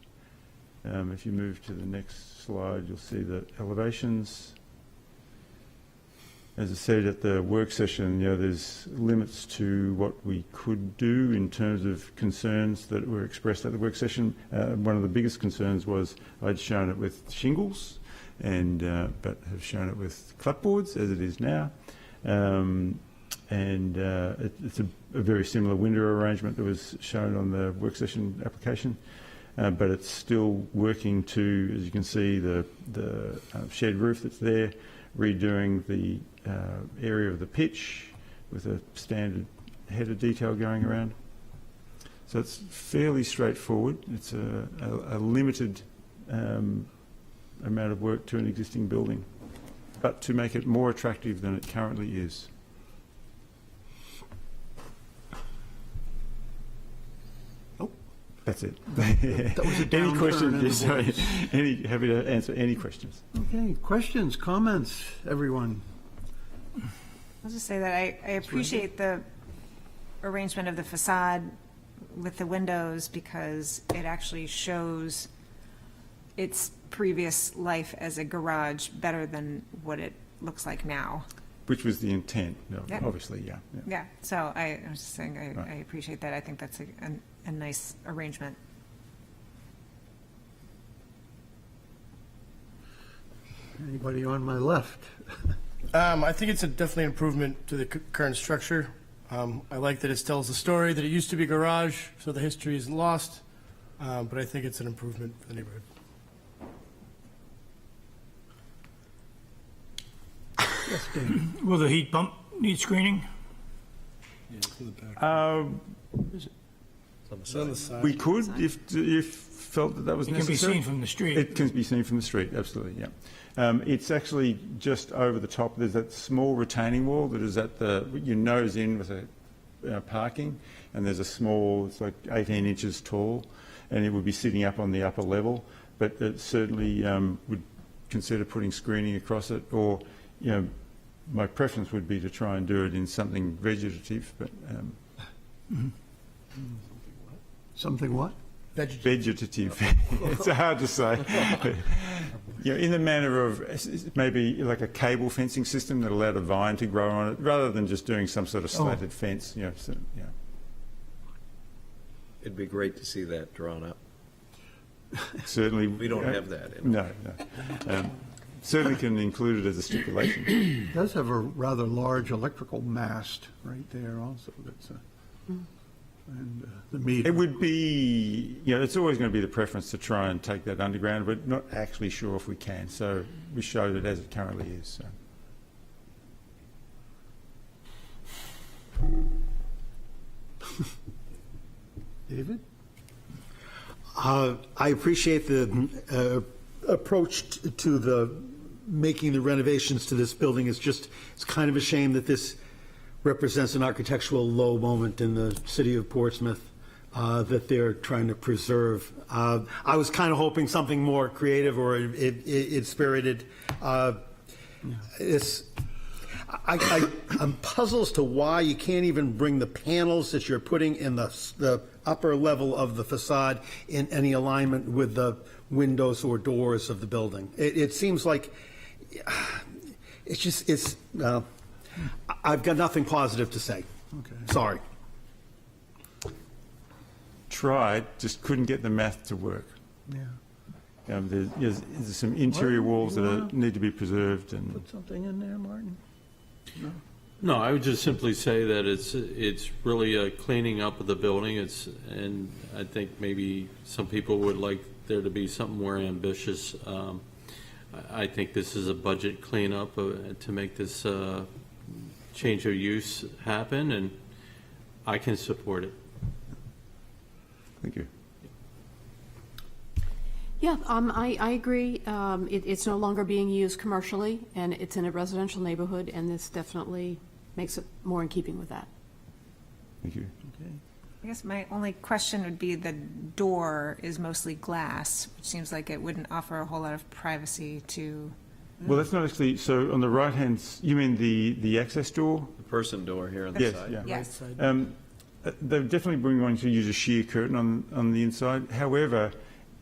If you move to the next slide, you'll see the elevations. As I said at the work session, there's limits to what we could do in terms of concerns that were expressed at the work session. One of the biggest concerns was I'd shown it with shingles, but have shown it with clapboards as it is now. It's a very similar window arrangement that was shown on the work session application, but it's still working to, as you can see, the shed roof that's there, redoing the area of the pitch with a standard header detail going around. So it's fairly straightforward. It's a limited amount of work to an existing building, but to make it more attractive than it currently is. That's it. That was a Any downturn questions? in the Yes, sorry. voice. Happy to answer any questions. Okay, questions, comments, everyone? I'll just say that I appreciate the arrangement of the facade with the windows because it actually shows its previous life as a garage better than what it looks like now. Which was the intent, Yeah. obviously, yeah. Yeah, so I was just saying, I Right. appreciate that. I think that's a nice arrangement. Anybody on my left? I think it's definitely an improvement to the current structure. I like that it tells the story that it used to be a garage, so the history isn't lost. But I think it's an improvement for the neighborhood. Yes, Dan. Will the heat pump need screening? It's on the side. We could, if felt that was It can be necessary. seen from the street. It can be seen from the street, absolutely, yeah. It's actually just over the top. There's that small retaining wall that is at your nose in with a parking, and there's a small, it's like 18 inches tall, and it would be sitting up on the upper level, but it certainly would consider putting screening across it, or, my preference would be to try and do it in something vegetative, but Something what? vegetative. It's hard to say. You know, in the manner of maybe like a cable fencing system that allowed a vine to grow on it, rather than just doing some sort of slatted fence. You know, so, yeah. It'd be great to see that drawn up. Certainly. We don't have that in. No. Certainly can include it as a stipulation. It does have a rather large electrical mast right there also, that's and the meter. It would be, you know, it's always going to be the preference to try and take that underground, but not actually sure if we can. So we showed it as it currently is. So. David? I appreciate the approach to the making the renovations to this building. It's kind of a shame that this represents an architectural low moment in the city of Portsmouth that they're trying to preserve. I was kind of hoping something more creative or spirited. I'm puzzled as to why you can't even bring the panels that you're putting in the upper level of the facade in any alignment with the windows or doors of the building. It seems like I've got nothing positive to say. Okay. Sorry. Tried, just couldn't get the math to work. Yeah. There's some interior walls you that wanna need to be preserved. And Put something in there, Martin? No? No, I would just simply say that it's really a cleaning up of the building. And I think maybe some people would like there to be something more ambitious. I think this is a budget cleanup to make this change of use happen, and I can support it. Thank you. Yeah, I agree. It's no longer being used commercially, and it's in a residential neighborhood, and this definitely makes it more in keeping with that. Thank you. Okay. I guess my only question would be the door is mostly glass, which seems like it wouldn't offer a whole lot of privacy to. Well, that's not actually, so on the right hand, you mean the access door? The person door here on the Yes, side. yeah. Yes. They're definitely going to use a sheer curtain on the inside. However,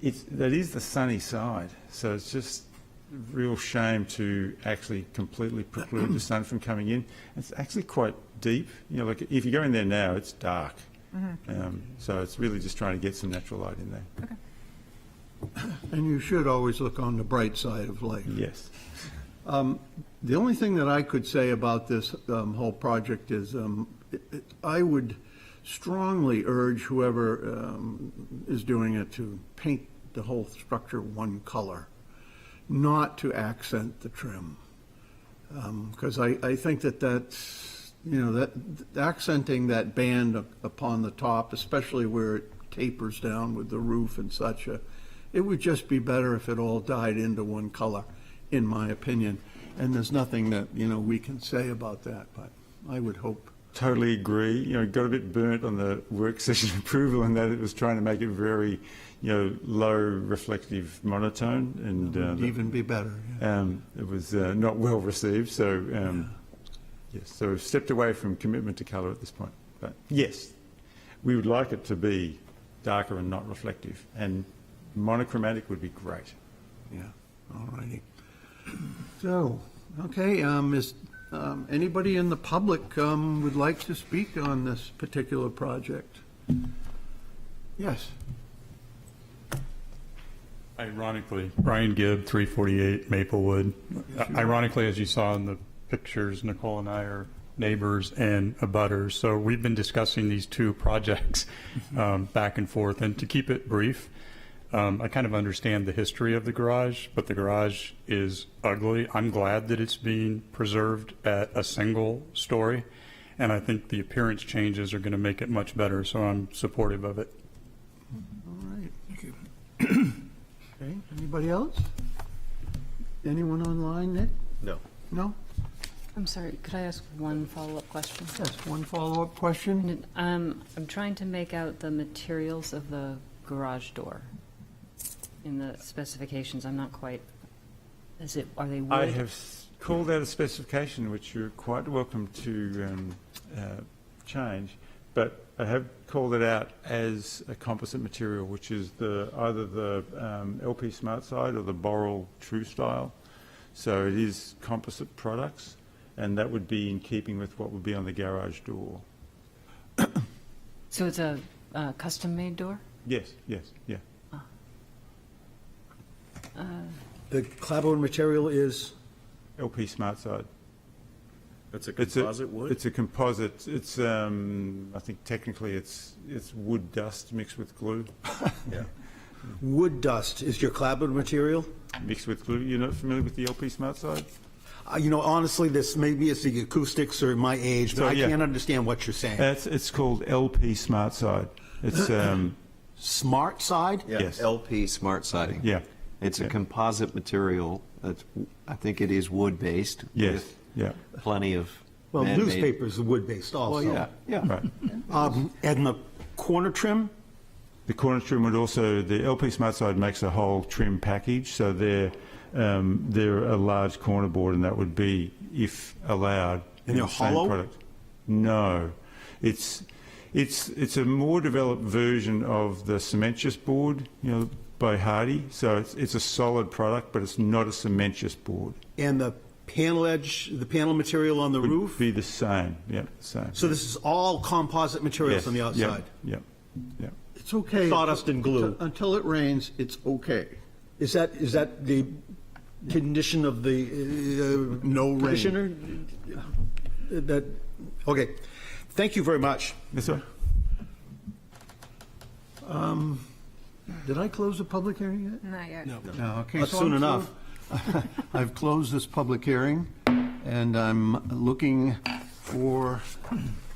that is the sunny side, so it's just a real shame to actually completely preclude the sun from coming in. It's actually quite deep. You know, like if you go in there now, it's dark. So it's really just trying to get some natural light in there. And you should always look on the bright side of life. Yes. The only thing that I could say about this whole project is I would strongly urge whoever is doing it to paint the whole structure one color, not to accent the trim. Because I think that's, you know, that accenting that band upon the top, especially where it tapers down with the roof and such, it would just be better if it all dyed into one color, in my opinion. And there's nothing that, you know, we can say about that, but I would hope. Totally agree. You know, it got a bit burnt on the work session approval in that it was trying to make it very, you know, low reflective monotone, and It would even be better. Yeah. it was not well received. So yes, so we've stepped away from commitment to colour at this point. But yes, we would like it to be darker and not reflective, and monochromatic would be great. Yeah, all righty. So, okay, is anybody in the public would like to speak on this particular project? Yes. Ironically, Brian Gibb, 348 Maplewood. Ironically, as you saw in the pictures, Nicole and I are neighbors and abutters. So we've been discussing these two projects back and forth. And to keep it brief, I kind of understand the history of the garage, but the garage is ugly. I'm glad that it's being preserved at a single story, and I think the appearance changes are going to make it much better, so I'm supportive of it. All right. Thank you. Okay, anybody else? Anyone online, Nick? No. No? I'm sorry, could I ask one follow-up question? Yes, one follow-up question. I'm trying to make out the materials of the garage door in the specifications. I'm not quite, are they wood? I have called out a specification which you're quite welcome to change. but I have called it out as a composite material, which is either the LP Smart Side or the Boral True Style. So it is composite products, and that would be in keeping with what would be on the garage door. So it's a custom-made door? Yes, yeah. The clapboard material is? LP Smart Side. It's a composite wood? It's a composite. It's, I think technically it's wood dust mixed with glue. Yeah. Wood dust is your clapboard material? Mixed with glue. You're not familiar with the LP Smart Side? Honestly, maybe it's the acoustics or my age, but So, I yeah. can't understand what you're saying. It's called LP Smart Side. It's Smart Side? Yeah, Yes. LP Smart Siding. yeah. It's a Yeah. composite material. I think it is wood-based. Yes. With Yeah. plenty of Well, man-made- newspapers are wood-based also. Well, yeah. Right. And the corner trim? The corner trim would also, the LP Smart Side makes a whole trim package, so they're a large corner board, and that would be, if allowed, And in they're the same hollow? product. No, it's a more developed version of the cementitious board, by Hardy. So it's a solid product, but it's not a cementitious board. And the panel material on the Would roof? be the same. Yeah, same. So this is all composite materials Yes, on the yeah, outside? Yeah. Yeah. It's okay. Sawdust and glue. Until it rains, it's okay. Is that the condition of the No rain. petitioner? Okay. Thank you very much. Yes, sir. Did I close the public hearing yet? Not yet. No, okay. Not so soon I'm enough. I've closed this public hearing, and I'm looking for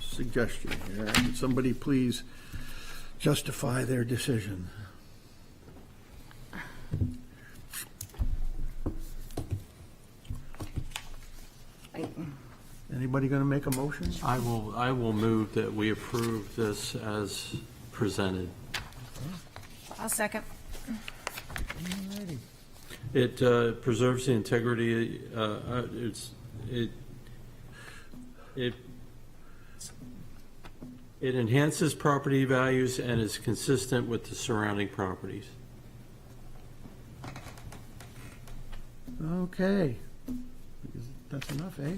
suggestion here. Could somebody please justify their decision? Anybody going to make a motion? I will move that we approve this as presented. I'll second. It preserves the integrity, it enhances property values and is consistent with the surrounding properties. Okay. That's enough, eh?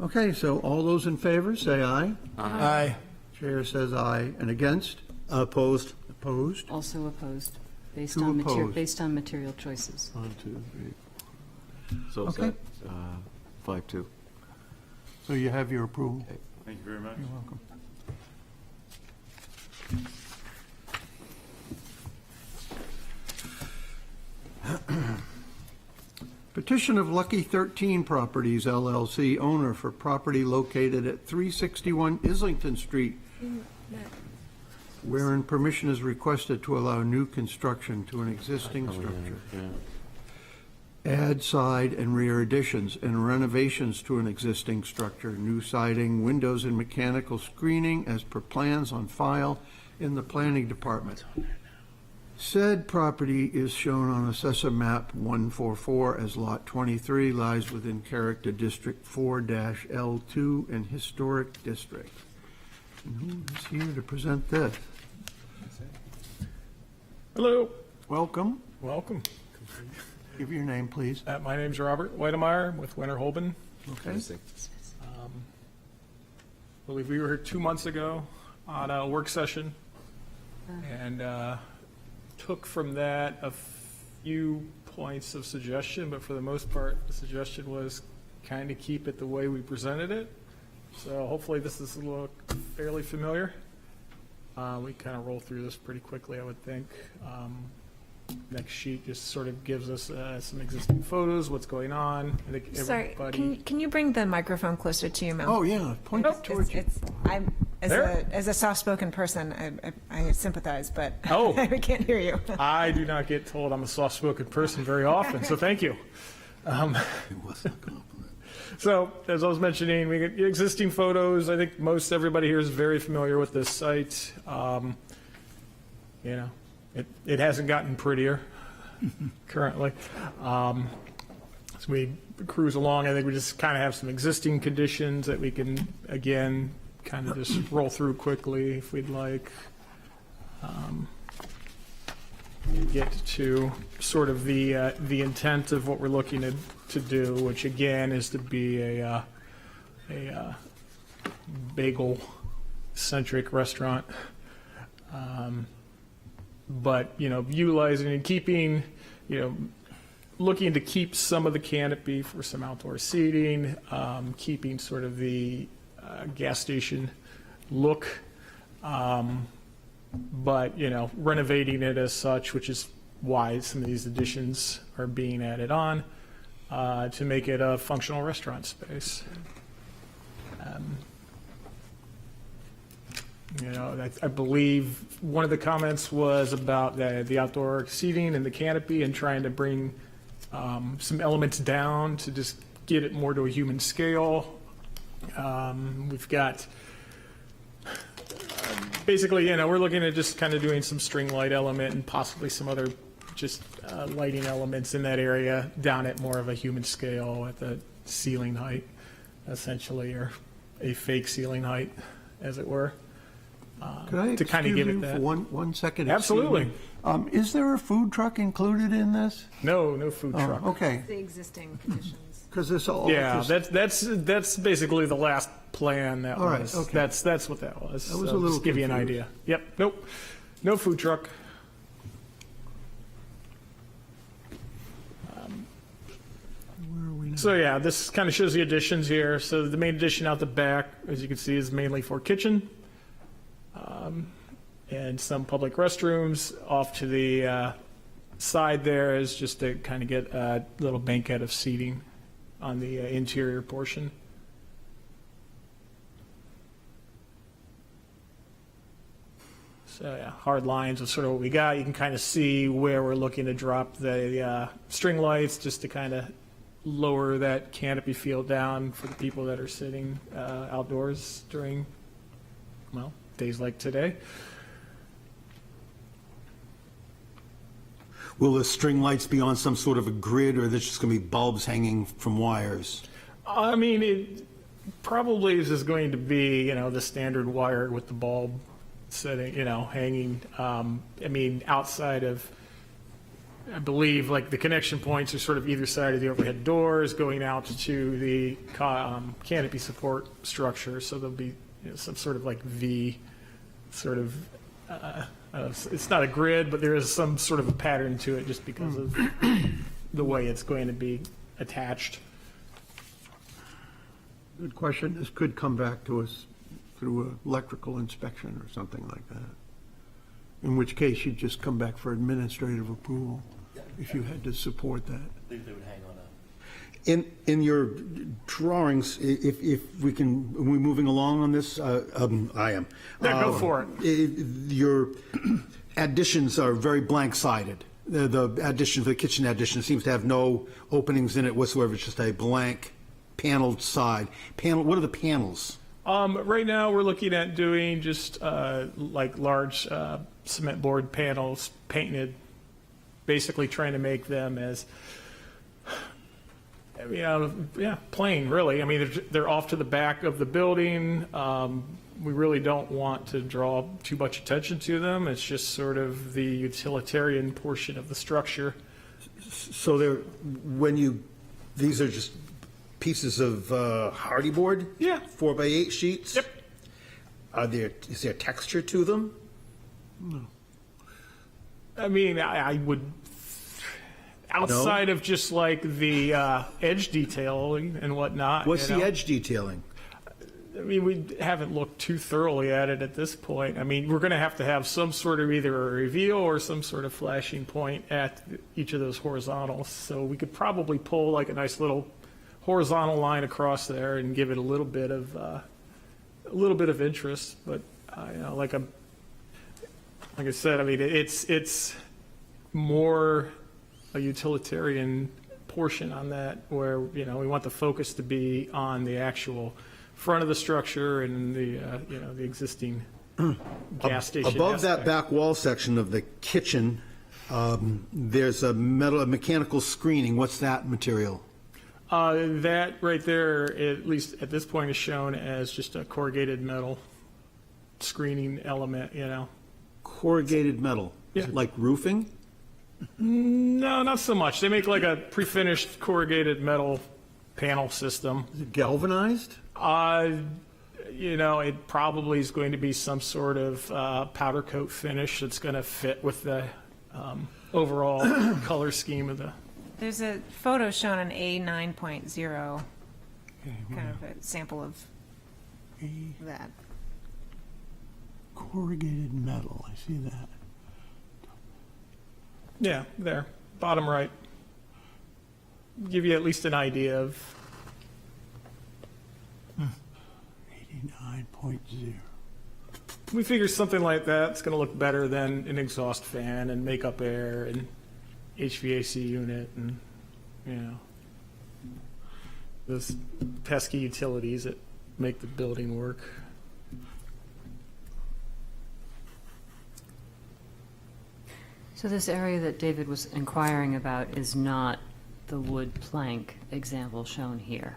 Okay, so all those in favor, say aye. Aye. Chair says aye. And against? Opposed? Opposed? Also opposed, based Two on opposed. based on material choices. 1, 2, 3. So is Okay. that 5-2? So you have your approval? Thank you very much. You're welcome. Petition of Lucky 13 Properties LLC, owner for property located at 361 Islington Street, wherein permission is requested to allow new construction to an existing structure, add side and rear additions and renovations to an existing structure, new siding, windows, and mechanical screening as per plans on file in the planning department. Said property is shown on Assessor Map 144 as Lot 23, lies within Character District 4-L2 and Historic District. And who is here to present this? Hello. Welcome. Welcome. Give your name, please. My name's Robert Whitemeyer with Winter Holben. Okay. I believe we were here 2 months ago on a work session and took from that a few points of suggestion, but for the most part, the suggestion was kind of keep it the way we presented it. So hopefully this is look fairly familiar. We kind of roll through this pretty quickly, I would think. Next sheet just sort of gives us some existing photos, what's going on. I think Sorry, everybody. can you bring the microphone closer to your mouth? Oh, yeah, point it towards you. I'm, There? as a soft-spoken person, I sympathize, but Oh. I can't hear you. I do not get told I'm a soft-spoken person very often, so thank you. So, as I was mentioning, we get existing photos. I think most everybody here is very familiar with this site. It hasn't gotten prettier currently. As we cruise along, I think we just kind of have some existing conditions that we can, again, kind of just roll through quickly if we'd like. Get to sort of the intent of what we're looking to do, which again is to be a bagel-centric restaurant. But, utilizing and keeping, looking to keep some of the canopy for some outdoor seating, keeping sort of the gas station look, but, renovating it as such, which is why some of these additions are being added on, to make it a functional restaurant space. I believe one of the comments was about the outdoor seating and the canopy and trying to bring some elements down to just get it more to a human scale. We've got basically, we're looking at just kind of doing some string light element and possibly some other just lighting elements in that area down at more of a human scale at the ceiling height, essentially, or a fake ceiling height, as it were. Could I to kind of give excuse it you that. for one second? Absolutely. Excuse me. Is there a food truck included in this? No food truck. Okay, The existing conditions. because this all. Yeah, that's basically the last plan that All right, was. okay. That's what that was. I was So a little just give you an confused. idea. Yep. Nope. No food truck. Where are we now? So yeah, this kind of shows the additions here. So the main addition out the back, as you can see, is mainly for kitchen, and some public restrooms. Off to the side there is just to kind of get a little banquette of seating on the interior portion. So yeah, hard lines is sort of what we got. You can kind of see where we're looking to drop the string lights just to kind of lower that canopy field down for the people that are sitting outdoors during, well, days like today. Will the string lights be on some sort of a grid, or are there just going to be bulbs hanging from wires? I mean, it probably is just going to be, the standard wire with the bulb setting, hanging. I mean, outside of, I believe, like the connection points are sort of either side of the overhead doors going out to the canopy support structure. So there'll be some sort of like V sort of, it's not a grid, but there is some sort of a pattern to it just because of the way it's going to be attached. Good question. This could come back to us through an electrical inspection or something like that. In which case, you'd just come back for administrative approval if you had to support that. I believe they would hang on a. In your drawings, if we can, are we moving along on this? I am. Yeah, go for it. Your additions are very blank-sided. The addition, the kitchen addition seems to have no openings in it whatsoever. It's just a blank paneled side. What are the panels? Right now, we're looking at doing just like large cement board panels painted, basically trying to make them as, plain, really. I mean, they're off to the back of the building. We really don't want to draw too much attention to them. It's just sort of the utilitarian portion of the structure. So these are just pieces of hardy board? Yeah. 4x8 sheets? Yep. Is there texture to them? I mean, I would, outside of just like the edge detailing and whatnot. What's the edge detailing? I mean, we haven't looked too thoroughly at it at this point. I mean, we're going to have some sort of either a reveal or some sort of flashing point at each of those horizontals. So we could probably pull like a nice little horizontal line across there and give it a little bit of interest. But like I said, I mean, it's more a utilitarian portion on that, where we want the focus to be on the actual front of the structure and the existing gas station. Above that aspect. back wall section of the kitchen, there's a mechanical screening. What's that material? That right there, at least at this point, is shown as just a corrugated metal screening element, you know. Corrugated metal? Yeah. Like roofing? No, not so much. They make like a pre-finished corrugated metal panel system. Is it galvanized? You know, it probably is going to be some sort of powder coat finish that's going to fit with the overall color scheme of the. There's a photo shown on A9.0, kind of a sample of that. Corrugated metal, I see that. Yeah, there, bottom right. Give you at least an idea of. 89.0. We figure something like that's going to look better than an exhaust fan and makeup air and HVAC unit and, you know, those pesky utilities that make the building work. So this area that David was inquiring about is not the wood plank example shown here.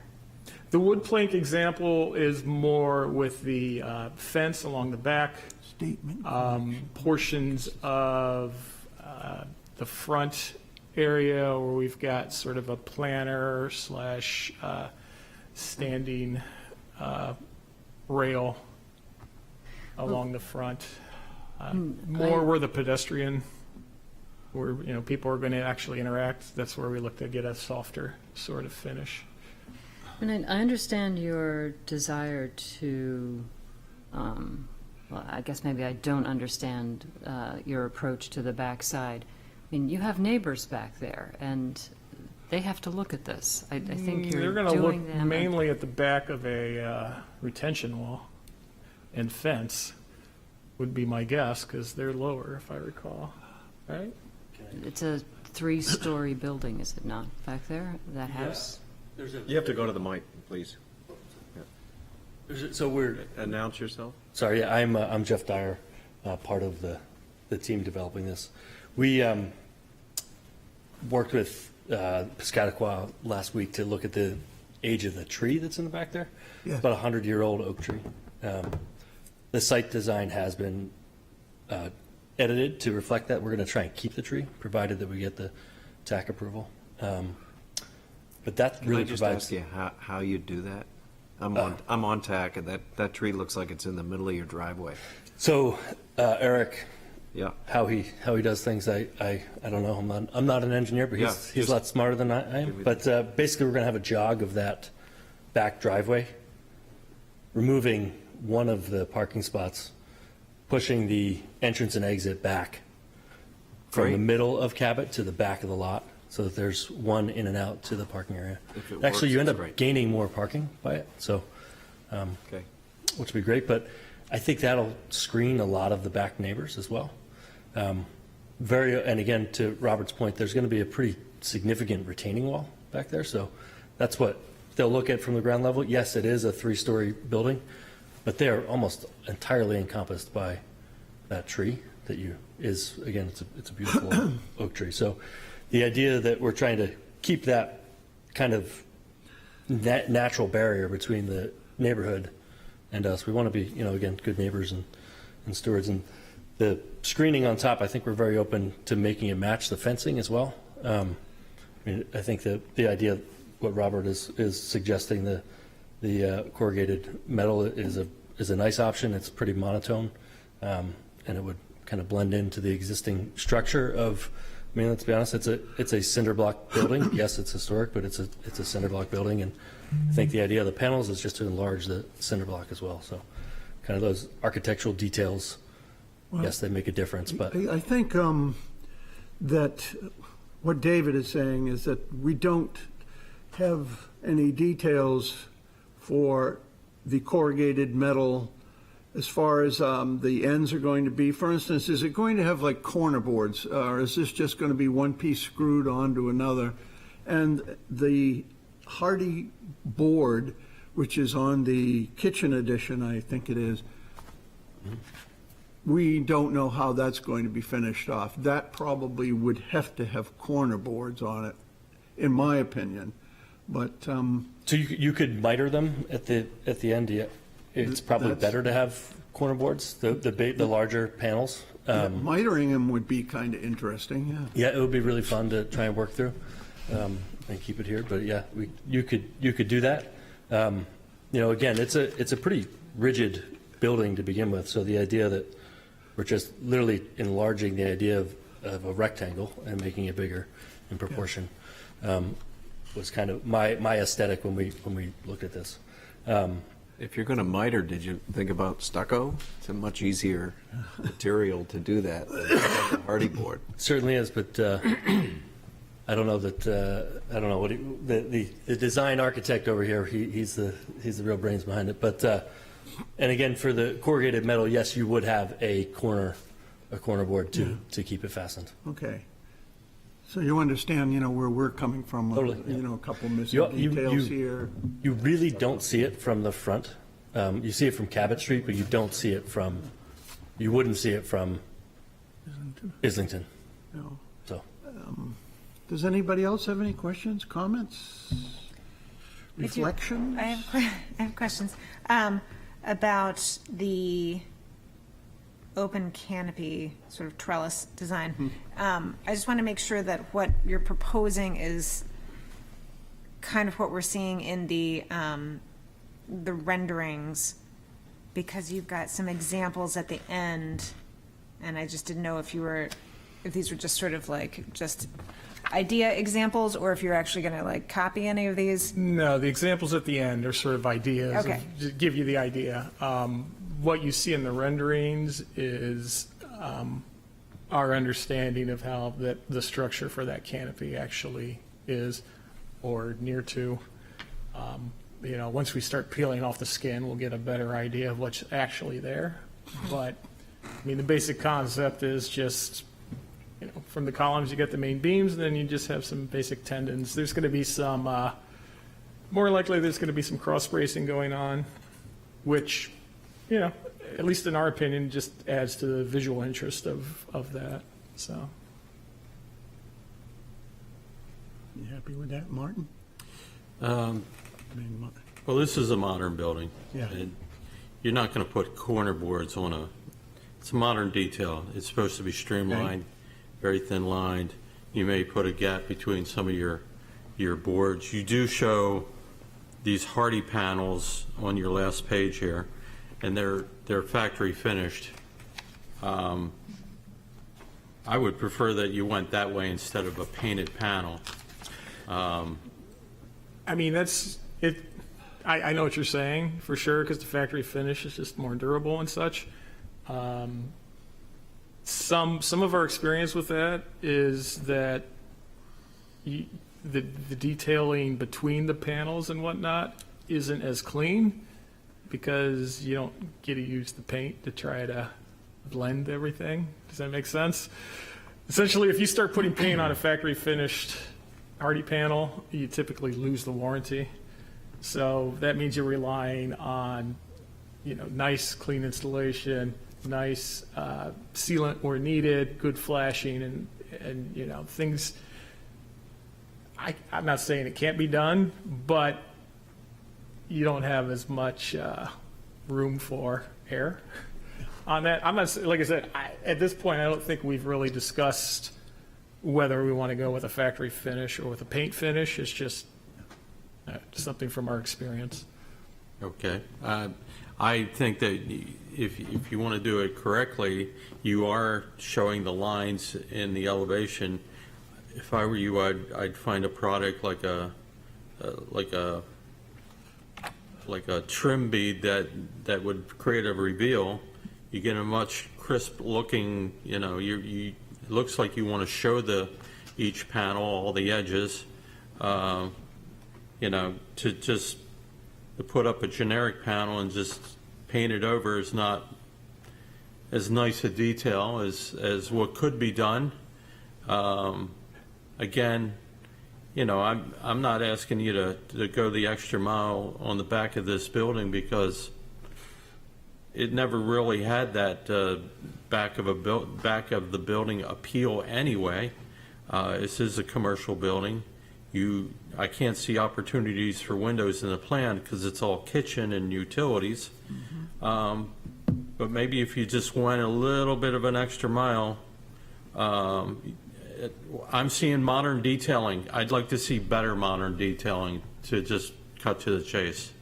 The wood plank example is more with the fence along the back. Statement. Portions of the front area where we've got sort of a planter slash standing rail along the front. More where the pedestrian, where, you know, people are going to actually interact. That's where we look to get a softer sort of finish. And I understand your desire to, well, I guess maybe I don't understand your approach to the backside. I mean, you have neighbors back there, and they have to look at this. I think you're They're going to doing look them mainly at the back of a retention wall and fence would be my guess, because they're lower, if I recall, right? It's a 3-story building, is it not, back there, that house? You have to go to the mic, please. So we're, Announce yourself. sorry, I'm Jeff Dyer, part of the team developing this. We worked with Piscataqua last week to look at the age of the tree that's in the back there. Yeah. About a 100-year-old oak tree. The site design has been edited to reflect that. We're going to try and keep the tree, provided that we get the TAC approval. But that Can really I just provides. ask you how you do that? I'm on TAC, and that tree looks like it's in the middle of your driveway. So Eric, Yeah. how he does things, I don't know. I'm not an engineer, but Yeah, he's a lot smarter than I am. But basically, we're going to have a jog of that back driveway, removing one of the parking spots, pushing the entrance and exit back from Great. the middle of Cabot to the back of the lot, so that there's one in and out to the parking area. If it Actually, works, you end it's up great. gaining more parking by it, so Okay. which would be great. But I think that'll screen a lot of the back neighbors as well. And again, to Robert's point, there's going to be a pretty significant retaining wall back there, so that's what they'll look at from the ground level. Yes, it is a 3-story building, but they are almost entirely encompassed by that tree that again, it's a beautiful oak tree. So the idea that we're trying to keep that kind of natural barrier between the neighborhood and us, we want to be, again, good neighbors and stewards. And the screening on top, I think we're very open to making it match the fencing as well. I think that the idea, what Robert is suggesting, the corrugated metal is a nice option. It's pretty monotone, and it would kind of blend into the existing structure of. Let's be honest, it's a cinder block building. Yes, it's historic, but it's a cinder block building, and I think the idea of the panels is just to enlarge the cinder block as well. So, kind of those architectural details. Well, yes, they make a difference, but I think that what David is saying is that we don't have any details for the corrugated metal as far as the ends are going to be. For instance, is it going to have like corner boards, or is this just going to be one piece screwed onto another? And the Hardy board, which is on the kitchen edition, I think it is, we don't know how that's going to be finished off. That probably would have to have corner boards on it, in my opinion. But, So you could miter them at the end, yeah. It's probably That's- better to have corner boards, the larger panels. mitering them would be kind of interesting, yeah. Yeah, it would be really fun to try and work through and keep it here. But yeah, you could do that. Again, it's a pretty rigid building to begin with. So the idea that we're just literally enlarging the idea of a rectangle and making it bigger in proportion was kind of my aesthetic when we looked at this. If you're going to miter, did you think about stucco? It's a much easier material to do that than hardy board. Certainly is, but I don't know what the design architect over here. He's the real brains behind it. But and again, for the corrugated metal, yes, you would have a corner board to keep it fastened. Okay. So you understand, where we're coming from, Totally, a couple missing details here. You really don't see it from the front. You see it from Cabot Street, but you wouldn't see it from Islington. No. So. Does anybody else have any questions, comments, reflection? I have questions about the open canopy sort of trellis design. I just want to make sure that what you're proposing is kind of what we're seeing in the renderings, because you've got some examples at the end, and I just didn't know if these were just sort of like just idea examples, or if you're actually going to like copy any of these. No, the examples at the end are sort of ideas. Okay. To give you the idea. What you see in the renderings is our understanding of how the structure for that canopy actually is, or near to. Once we start peeling off the skin, we'll get a better idea of what's actually there. But, the basic concept is just, from the columns, you get the main beams, and then you just have some basic tendons. There's going to be some, more likely there's going to be some cross bracing going on, which, at least in our opinion, just adds to the visual interest of that, so. You happy with that, Martin? Well, this is a modern building. Yeah. And you're not going to put corner boards on it's a modern detail. It's supposed to be streamlined, very thin lined. You may put a gap between some of your boards. You do show these hardy panels on your last page here, and they're factory finished. I would prefer that you went that way instead of a painted panel. That's it. I know what you're saying for sure, because the factory finish is just more durable and such. Some of our experience with that is that the detailing between the panels and whatnot isn't as clean, because you don't get to use the paint to try to blend everything. Does that make sense? Essentially, if you start putting paint on a factory finished hardy panel, you typically lose the warranty. So that means you're relying on, nice clean installation, nice sealant where needed, good flashing, and things. I'm not saying it can't be done, but you don't have as much room for error on that. I'm not, like I said, at this point, I don't think we've really discussed whether we want to go with a factory finish or with a paint finish. It's just something from our experience. Okay. I think that if you want to do it correctly, you are showing the lines in the elevation. If I were you, I'd find a product like a trim bead that would create a reveal. You get a much crisp looking. It looks like you want to show each panel, all the edges. To put up a generic panel and just paint it over is not as nice a detail as what could be done. Again, I'm not asking you to go the extra mile on the back of this building, because it never really had that back of the building appeal anyway. This is a commercial building. I can't see opportunities for windows in the plan because it's all kitchen and utilities. But maybe if you just went a little bit of an extra mile, I'm seeing modern detailing. I'd like to see better modern detailing to just cut to the chase.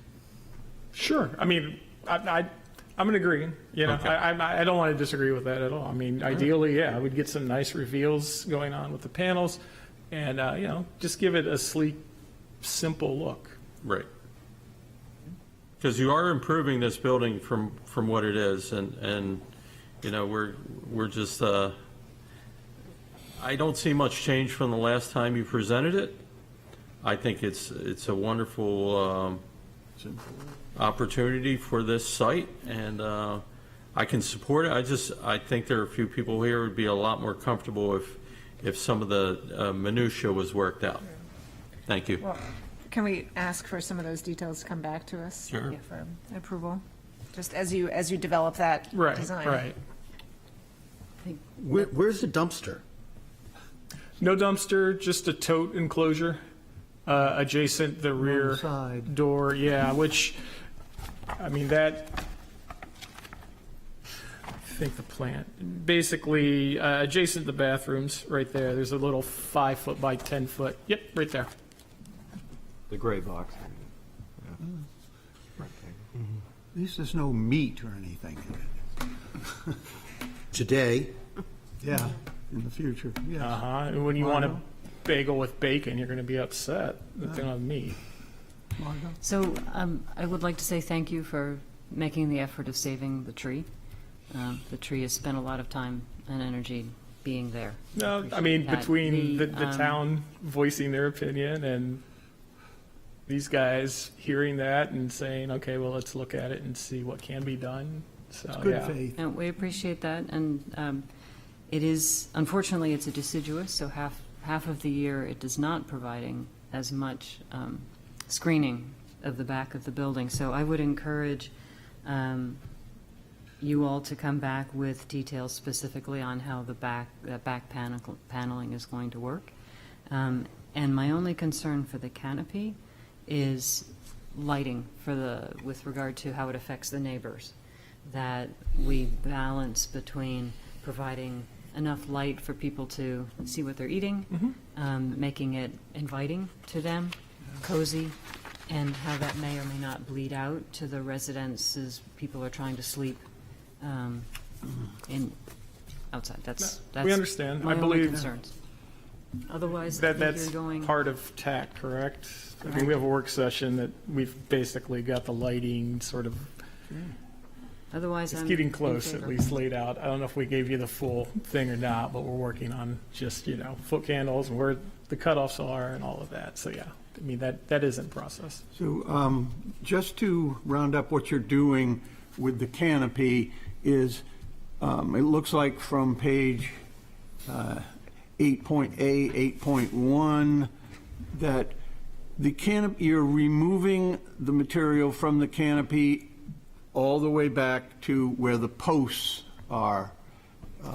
Sure. I mean, I'm in agreement. You know, Okay. I don't want to disagree with that at all. I mean, ideally, yeah, we'd get some nice reveals going on with the panels, and you know, just give it a sleek, simple look. Right. Because you are improving this building from what it is, and you know, we're just, I don't see much change from the last time you presented it. I think it's a wonderful opportunity for this site, and I can support it. I think there are a few people here who would be a lot more comfortable if some of the minutia was worked out. Thank you. Well, can we ask for some of those details to come back to us? Sure. For approval, just as you develop that design. Right. Where's the dumpster? No dumpster, just a tote enclosure adjacent the rear side. door. Yeah, which, I mean, that, I think the plan, basically adjacent to the bathrooms, right there. There's a little 5 foot by 10 foot. Yep, right there. The gray box. At least there's no meat or anything in it. Today, Yeah, in the future, yes. And when you want a bagel with bacon, you're going to be upset that they don't have meat. Margot? So I would like to say thank you for making the effort of saving the tree. The tree has spent a lot of time and energy being there. No, I mean, that. between the The, town voicing their opinion and these guys hearing that and saying, okay, well, let's look at it and see what can be done. So, Good yeah. faith. And we appreciate that, and it is, unfortunately, it's a deciduous, so half of the year it is not providing as much screening of the back of the building. So I would encourage you all to come back with details specifically on how the back paneling is going to work. And my only concern for the canopy is lighting with regard to how it affects the neighbors. That we balance between providing enough light for people to see what they're eating, making it inviting to them, cozy, and how that may or may not bleed out to the residents as people are trying to sleep outside. That's We understand. my I only believe concerns. Otherwise, I think that's you're going. part of TAC, correct? I mean, we have a work session that we've basically got the lighting sort of, Otherwise, it's I'm getting in close, favor. at least laid out. I don't know if we gave you the full thing or not, but we're working on just, foot candles and where the cutoffs are and all of that. So, yeah, I mean, that is in process. So just to round up what you're doing with the canopy is, it looks like from page 8.1, that the canopy, you're removing the material from the canopy all the way back to where the posts are.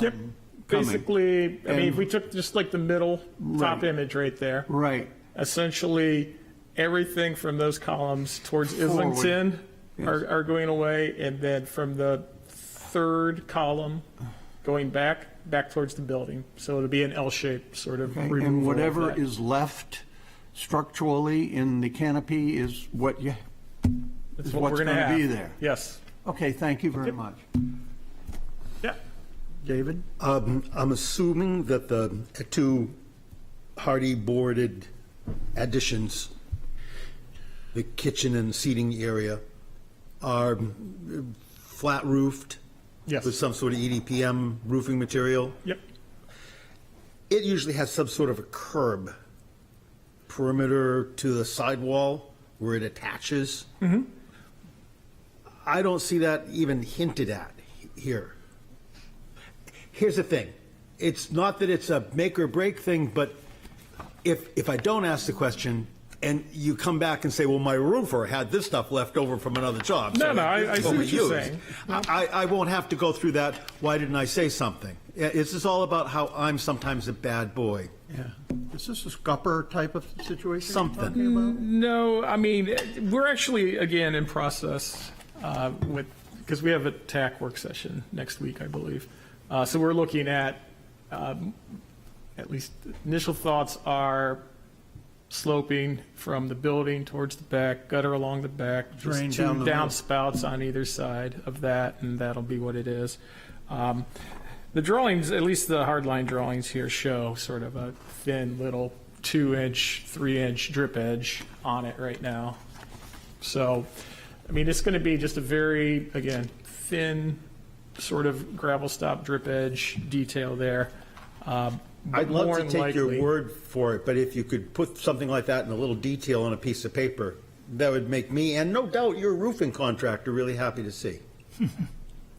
Yep. coming. Basically, I mean, if And- we took just like the middle top Right. image right there, Right. essentially everything from those columns towards Forward. Islington Yes. are going away, and then from the third column going back towards the building. So it'll be an L-shaped sort of Okay, removal. and of whatever that. is left structurally in the canopy is what you, That's is what what's we're going gonna to be have. there. Yes. Okay, thank you very Yep. much. Yeah. David? I'm assuming that the two hardy boarded additions, the kitchen and seating area, are flat roofed Yes. with some sort of EDPM roofing material. Yep. It usually has some sort of a curb perimeter to the sidewall where it attaches. I don't see that even hinted at here. Here's the thing. It's not that it's a make or break thing, but if I don't ask the question and you come back and say, well, my roofer had this stuff left over from another job. No, so no, I it's see what what we you're used," saying. I won't have to go through that, why didn't I say something? It's just all about how I'm sometimes a bad boy. Yeah. Is this a scupper type of situation? Something. you're talking about? No, I mean, we're actually, again, in process with, because we have a TAC work session next week, I believe. So we're looking at least initial thoughts are sloping from the building towards the back, gutter along the back, just Drain two down the road. downspouts on either side of that, and that'll be what it is. The drawings, at least the hardline drawings here, show sort of a thin little 2-inch, 3-inch drip edge on it right now. So, I mean, it's going to be just a very, again, thin sort of gravel stop drip edge detail there. I'd love More to than take your likely- word for it, but if you could put something like that in a little detail on a piece of paper, that would make me, and no doubt your roofing contractor, really happy to see.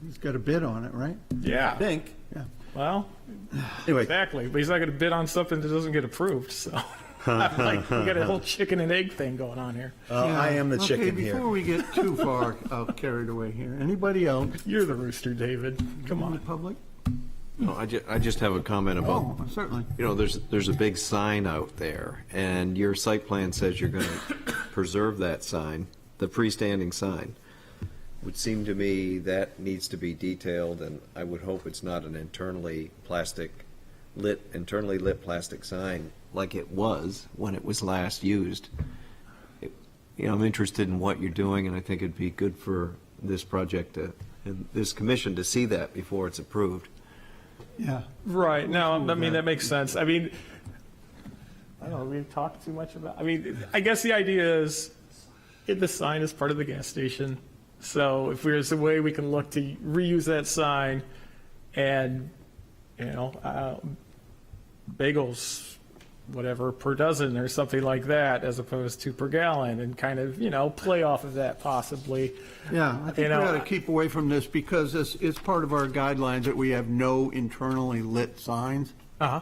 He's got a bid on it, right? Yeah. I think. Yeah. Well, Anyway, exactly. But he's not going to bid on something that doesn't get approved. So, like, we got a whole chicken and egg thing going on here. I am the chicken Okay, here. before we get too far carried away here, anybody else You're the rooster, David. Come in the on. public? No, I just have a comment about, Oh, certainly. you know, there's a big sign out there, and your site plan says you're going to preserve that sign, the freestanding sign. Would seem to me that needs to be detailed, and I would hope it's not an internally lit plastic sign like it was when it was last used. You know, I'm interested in what you're doing, and I think it'd be good for this project and this commission to see that before it's approved. Yeah. Right. No, I mean, that. that makes sense. I mean, I don't know, we've talked too much about, I mean, I guess the idea is the sign is part of the gas station. So if there's a way we can look to reuse that sign and, you know, bagels, whatever, per dozen or something like that, as opposed to per gallon, and kind of, you know, play off of that possibly. Yeah, I think You we know, ought to keep away from this because it's part of our guidelines that we have no internally lit signs. Uh-huh.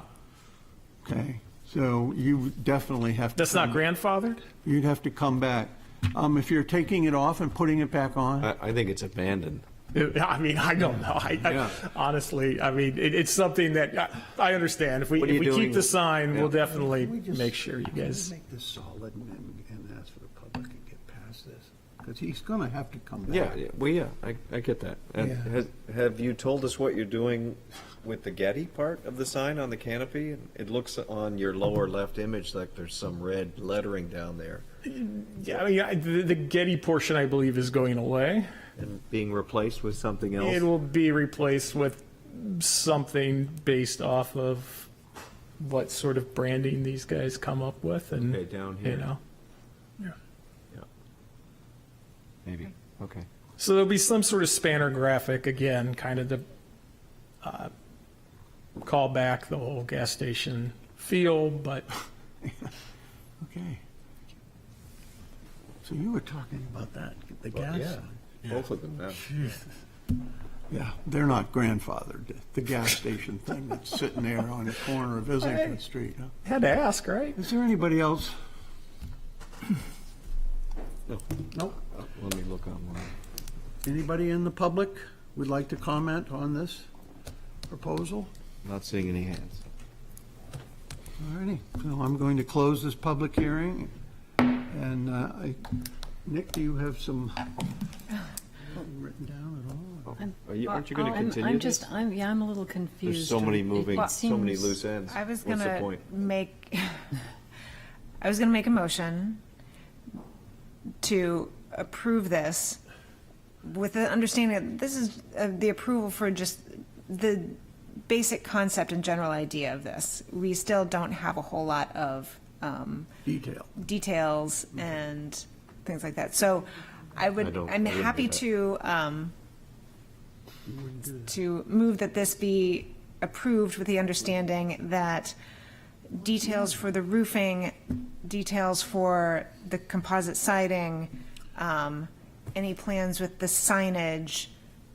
Okay, so you definitely have to. That's not grandfathered? You'd have to come back. If you're taking it off and putting it back on, I think it's abandoned. I mean, I don't know. Honestly, I mean, it's something that I understand. If we What are you keep doing? the sign, we'll definitely We just- make sure you guys. make this solid and ask for the public and get past this. Because he's going to have to come back. Yeah, I get that. And have you told us what you're doing with the Getty part of the sign on the canopy? It looks on your lower left image like there's some red lettering down there Yeah, I mean, the Getty portion, I believe, is going away. and being replaced with something else. It will be replaced with something based off of what sort of branding these guys come up with, and Okay, down here. you know. Maybe, okay. So there'll be some sort of spanner graphic, again, kind of to call back the whole gas station feel, but Okay. So you were talking about that, the gas. Both of them now. Yeah, they're not grandfathered. The gas station thing that's sitting there on the corner of Islington Street. Huh? had to ask, right? Is there anybody else? No. Nope. Let me look online. Anybody in the public would like to comment on this proposal? Not seeing any hands. All righty, so I'm going to close this public hearing. And Nick, do you have something written down at all? Aren't you going to continue this? I'm a little confused. There's so many moving, It so many seems- loose ends. I was What's the gonna point? make, I was gonna make a motion to approve this with the understanding that this is the approval for just the basic concept and general idea of this. We still don't have a whole lot of details and things like that. So I'm wouldn't happy do that. to move that this be approved with the understanding that details for the roofing, details for the composite siding, any plans with the signage,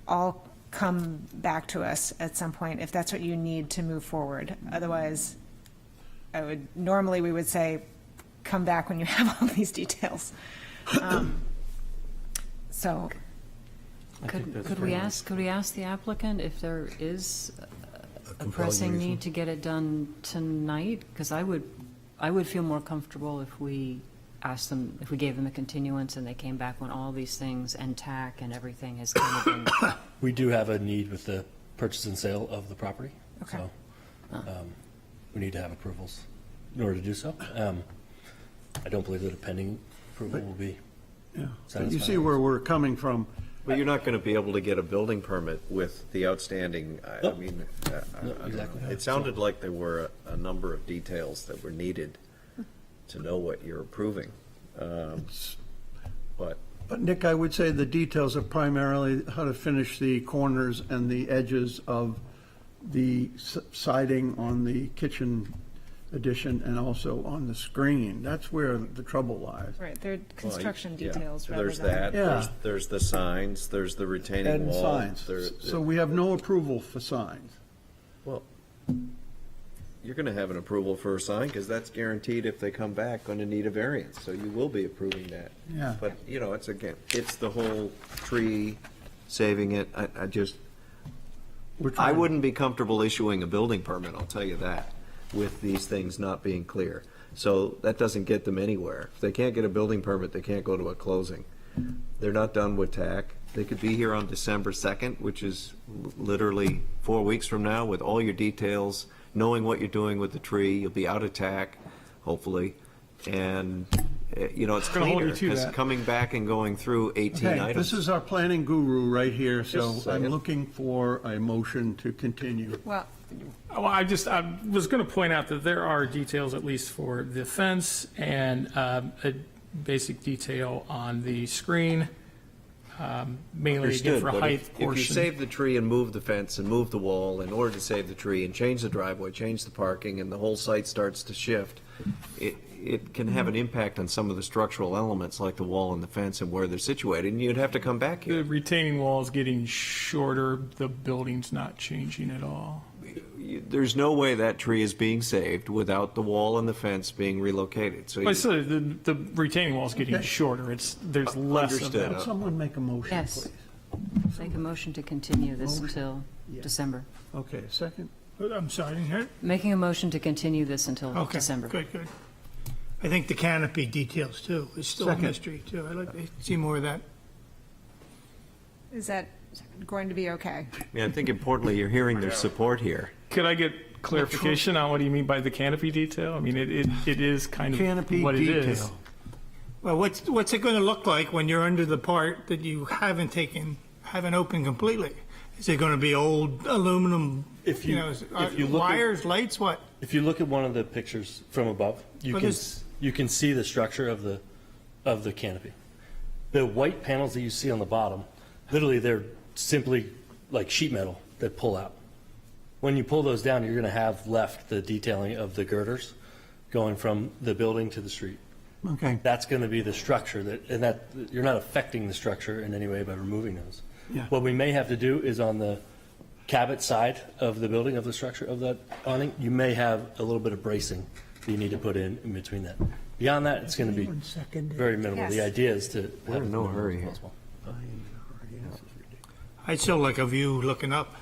all come back to us at some point if that's what you need to move forward. Otherwise, normally we would say, come back when you have all these details. So. Could we ask the applicant if there is a pressing need to get it done tonight? Because I would I would feel more comfortable if we asked them, if we gave them a continuance and they came back when all these things and TAC and everything has kind of been. We do have a need with the purchase and sale of the property. Okay. So we need to have approvals in order to do so. I don't believe that a pending approval will be Yeah. But you satisfying. see where we're coming from. But you're not going to be able to get a building permit with the outstanding, I Nope. mean, exactly. it sounded like there were a number of details that were needed to know what you're approving. But But Nick, I would say the details are primarily how to finish the corners and the edges of the siding on the kitchen addition and also on the screen. That's where the trouble lies. Right, they're construction yeah, details rather there's than. that, Yeah. there's the signs, there's the retaining And wall. signs. there- So we have no approval for signs. Well, you're going to have an approval for a sign because that's guaranteed if they come back going to need a variance. So you will be approving that. Yeah. But, you know, it's again, it's the whole tree, saving it. I just, We're I trying- wouldn't be comfortable issuing a building permit, I'll tell you that, with these things not being clear. So that doesn't get them anywhere. If they can't get a building permit, they can't go to a closing. They're not done with TAC. They could be here on December 2nd, which is literally 4 weeks from now, with all your details, knowing what you're doing with the tree. You'll be out of TAC, hopefully. And, you know, it's Gonna hold you cleaner, to because that. coming back and going through 18 Okay, items. this is our planning guru right here, so Just I'm saying. looking for a motion to continue. Well, I was going to point out that there are details, at least for the fence, and a basic detail on the screen, mainly again Understood, for but height if you portion. save the tree and move the fence and move the wall in order to save the tree and change the driveway, change the parking, and the whole site starts to shift, it can have an impact on some of the structural elements like the wall and the fence and where they're situated, and you'd have to come back here. The retaining wall is getting shorter, the building's not changing at all. There's no way that tree is being saved without the wall and the fence being relocated, so. But I said the retaining wall is getting Okay. shorter, there's less of Understood. that. Would someone make a motion, Yes. please? Make a motion to continue this until December. Okay, second? I'm sorry, I didn't hear it. Making a motion to continue this until Okay, December. good, good. I think the canopy details too is still a Second. mystery too. I'd like to see more of that. is that going to be okay? Yeah, I think importantly, you're hearing their support here. Could I get clarification on what do you mean by the canopy detail? I mean, it is kind of Canopy what it is. detail. Well, what's it going to look like when you're under the part that you haven't opened completely? Is it going to be old aluminum, If you- if you look at- wires, lights, what? If you look at one of the pictures from above, What is- you can see the structure of the canopy. The white panels that you see on the bottom, literally they're simply like sheet metal that pull out. When you pull those down, you're going to have left the detailing of the girders going from the building to the street. Okay, That's going to be the structure that you're not affecting the structure in any way by removing those. Yeah. What we may have to do is on the Cabot side of the building, of the structure of that awning, you may have a little bit of bracing that you need to put in between that. Beyond that, it's going to be very minimal. The Yes. idea is to We're have in as no minimal hurry as here. possible. I'd still like a view looking up.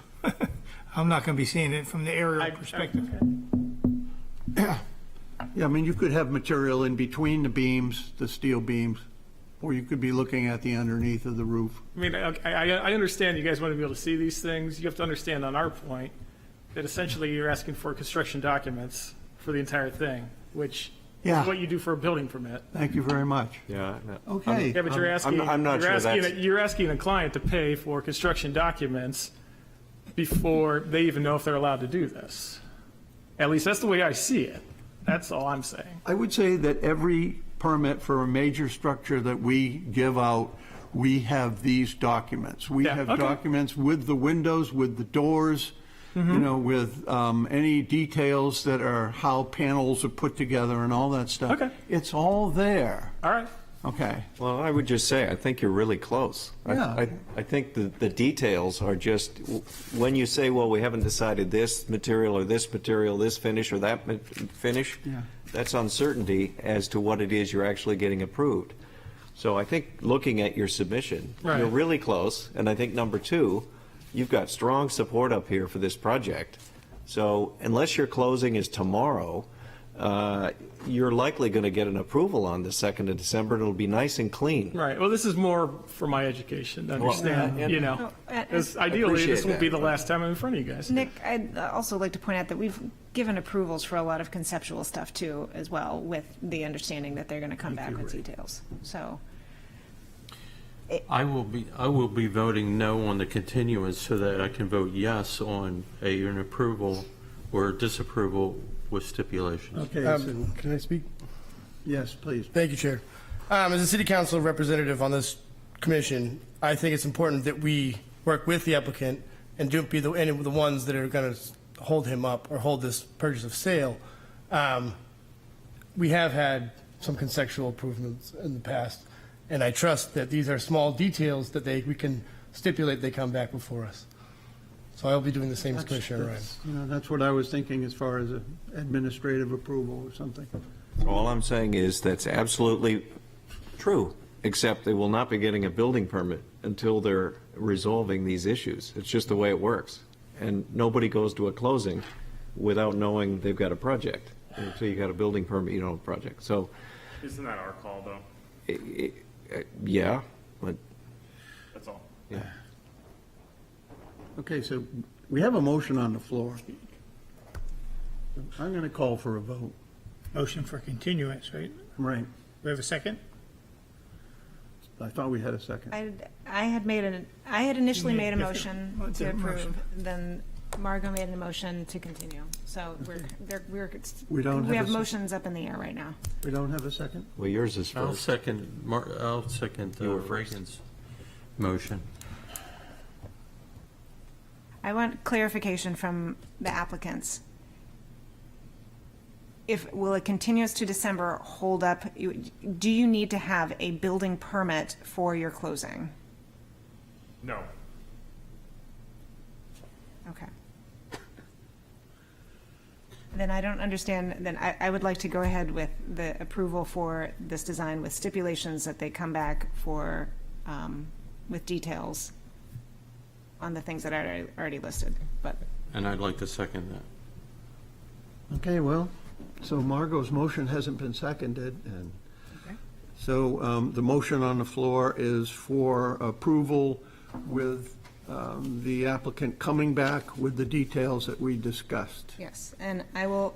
I'm not going to be seeing it from the aerial perspective. yeah, I mean, you could have material in between the beams, the steel beams, or you could be looking at the underneath of the roof. I mean, I understand you guys want to be able to see these things. You have to understand on our point that essentially you're asking for construction documents for the entire thing, which Yeah. is what you do for a building permit. Thank you very much. Yeah. Okay. Yeah, but you're asking, I'm not sure you're asking a client to pay for construction documents before they even know if they're allowed to do this. At least that's the way I see it. That's all I'm saying. I would say that every permit for a major structure that we give out, we have these documents. We Yeah, have okay. documents with the windows, with the doors, you know, with any details that are how panels are put together and all that stuff. Okay. It's all there. All right. Okay. Well, I would just say, I think you're really close. Yeah. I think the details are just, when you say, well, we haven't decided this material or this material, this finish or that finish, Yeah. that's uncertainty as to what it is you're actually getting approved. So I think looking at your submission, Right. you're really close. And I think number two, you've got strong support up here for this project. So unless your closing is tomorrow, you're likely going to get an approval on the 2nd of December, and it'll be nice and clean. Right, well, this is more for my education to understand, and- you know. and- 'Cause ideally, appreciate this will be that. the last time I'm in front of you guys. Nick, I'd also like to point out that we've given approvals for a lot of conceptual stuff too, as well, with the understanding that they're going to come back with details. So, I will be voting no on the continuance so that I can vote yes on an approval or disapproval with stipulations. Okay, so, Can I speak? yes, please. Thank you, Chair. As a city council representative on this commission, I think it's important that we work with the applicant and don't be any of the ones that are going to hold him up or hold this purchase of sale. We have had some conceptual improvements in the past, and I trust that these are small details that we can stipulate they come back before us. So I'll be doing the same as Commissioner Ryan. You know, that's what I was thinking as far as an administrative approval or something. All I'm saying is that's absolutely true, except they will not be getting a building permit until they're resolving these issues. It's just the way it works. And nobody goes to a closing without knowing they've got a project. Until you got a building permit, you don't have a project. So, Isn't that our call, though? yeah, but, That's all. yeah. Okay, so we have a motion on the floor. I'm going to call for a vote. Motion for continuance, right? Right. We have a second? I thought we had a second. I had initially You made a made motion different- to different approve, motion. then Margot made a motion to continue. So We don't we have have a s- motions up in the air right now. We don't have a second? Well, yours is I'll first. second You were first. Reagan's motion. I want clarification from the applicants. Will a continuance to December hold up? Do you need to have a building permit for your closing? No. Okay. Then I don't understand, then I would like to go ahead with the approval for this design with stipulations that they come back for, with details on the things that are already listed, but. And I'd like to second that. Okay, well, so Margot's motion hasn't been seconded, and so the motion on the floor is for approval with the applicant coming back with the details that we discussed. Yes, and I will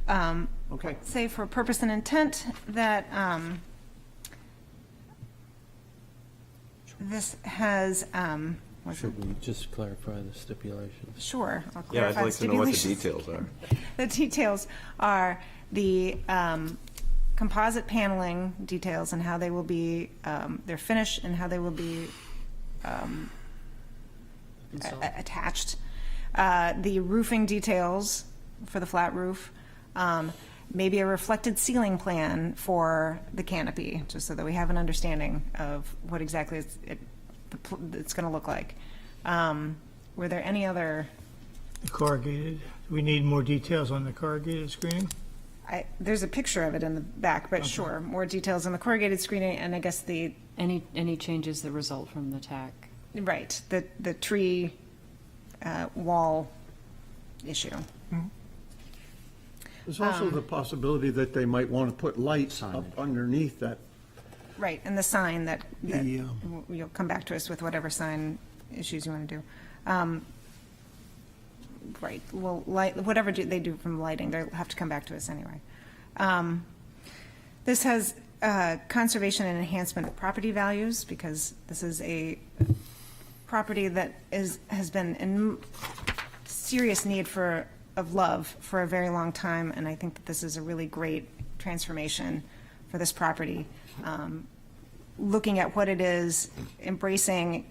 Okay. say for purpose and intent that this has, Should we just clarify the stipulations? sure, I'll Yeah, I'd clarify like to know what the stipulations. details are. The details are the composite paneling details and how they will be, their finish and how they will be attached. The roofing details for the flat roof. Maybe a reflected ceiling plan for the canopy, just so that we have an understanding of what exactly it's going to look like. Were there any other? The corrugated, we need more details on the corrugated screening? There's a picture of it in the back, but sure, more details on the corrugated screening, and I guess Any changes that result from the TAC? right, the tree wall issue. There's also the possibility that they might want to put lights up underneath that. Right, and the sign that The, you'll come back to us with whatever sign issues you want to do. Right, well, whatever they do from lighting, they'll have to come back to us anyway. This has conservation and enhancement of property values, because this is a property that has been in serious need of love for a very long time, and I think that this is a really great transformation for this property. Looking at what it is, embracing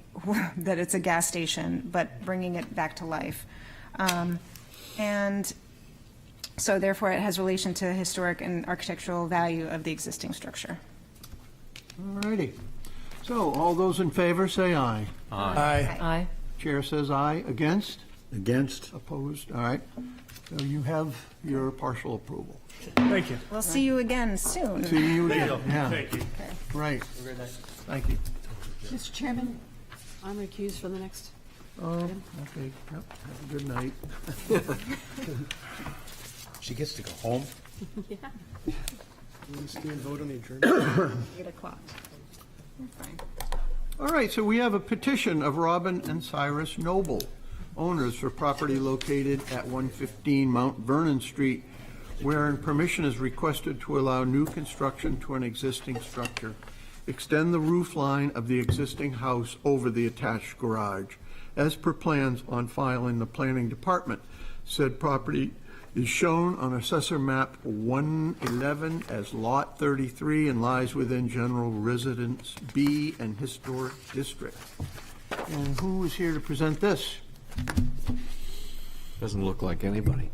that it's a gas station, but bringing it back to life. And so therefore it has relation to historic and architectural value of the existing structure. All righty. So all those in favor say aye. Aye. Aye. Chair says aye. Against? Against? Opposed? All right. So you have your partial approval. Thank you. We'll see you again soon. See you again. Yeah, Thank you. right. Thank you. Mr. Chairman, I'm recused for the next. Okay, yep, have a good night. She gets to go home? Yeah. Stand vote on the adjournment. 8 o'clock. Fine. All right, so we have a petition of Robin and Cyrus Noble, owners for property located at 115 Mount Vernon Street, wherein permission is requested to allow new construction to an existing structure, extend the roof line of the existing house over the attached garage, as per plans on file in the planning department. Said property is shown on Assessor Map 111 as Lot 33 and lies within General Residence B and Historic District. And who is here to present this? Doesn't look like anybody.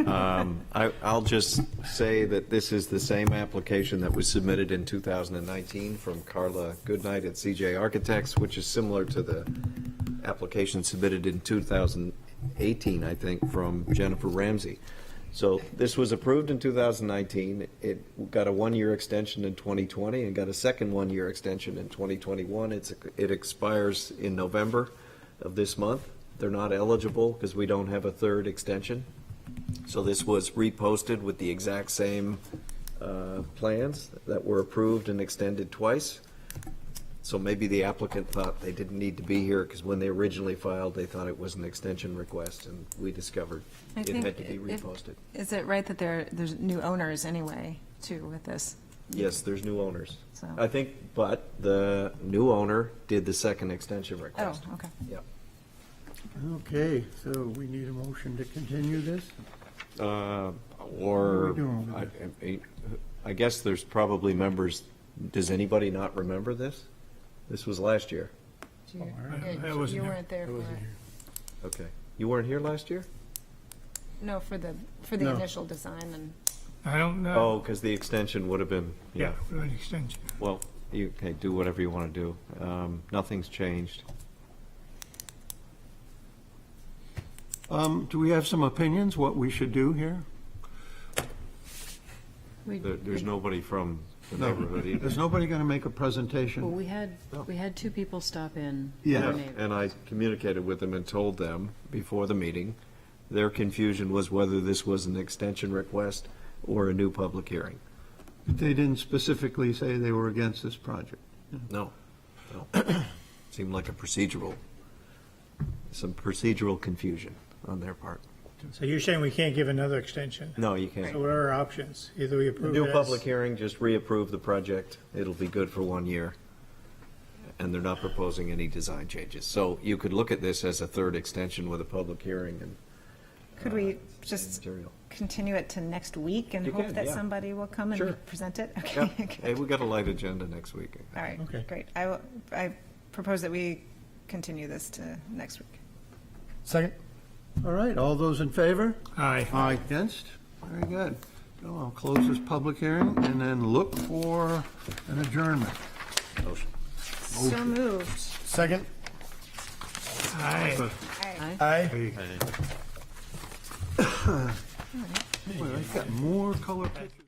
I'll just say that this is the same application that was submitted in 2019 from Carla Goodnight at CJ Architects, which is similar to the application submitted in 2018, I think, from Jennifer Ramsey. So this was approved in 2019. It got a one-year extension in 2020 and got a second one-year extension in 2021. It expires in November of this month. They're not eligible because we don't have a third extension. So this was reposted with the exact same plans that were approved and extended twice. So maybe the applicant thought they didn't need to be here because when they originally filed, they thought it was an extension request, and we discovered it had to be reposted. Is it right that there's new owners anyway, too, with this? Yes, there's new owners. So- I think, but the new owner did the second extension request. Oh, okay. Yep. Okay, so we need a motion to continue this? Or, What are we doing with I guess there's probably members, does anybody not remember this? This was last year. I wasn't You here. weren't there for it. Okay. You weren't here last year? No, for the No. initial design and. I don't know. Oh, because the extension would have been, Yeah, for an extension. Well, you can do whatever you want to do. Nothing's changed. Do we have some opinions, what we should do here? There's nobody from the No. neighborhood either. Is nobody going to make a Well, presentation? we had two people stop in. Yeah. our neighbor. And I communicated with them and told them before the meeting, their confusion was whether this was an extension request or a new public hearing. They didn't specifically say they were against this project. No. Seemed like some procedural confusion on their part. So you're saying we can't give another extension? No, you So can't. what are our options? Either we approve New it as- public hearing, just reapprove the project. It'll be good for 1 year. And they're not proposing any design changes. So you could look at this as a third extension with a public hearing and. Could we just material. continue it to next week and You hope can, that yeah. somebody will come Sure. and present it? Yeah. Okay. Hey, we got a light agenda next week. All right, Okay. great. I propose that we continue this to next week. Second? All right, all those in favor? Aye. Aye. Against? Very good. So I'll close this public hearing and then look for an adjournment. Motion. So moved. Second? Aye. Aye. Boy, I've got more color pictures.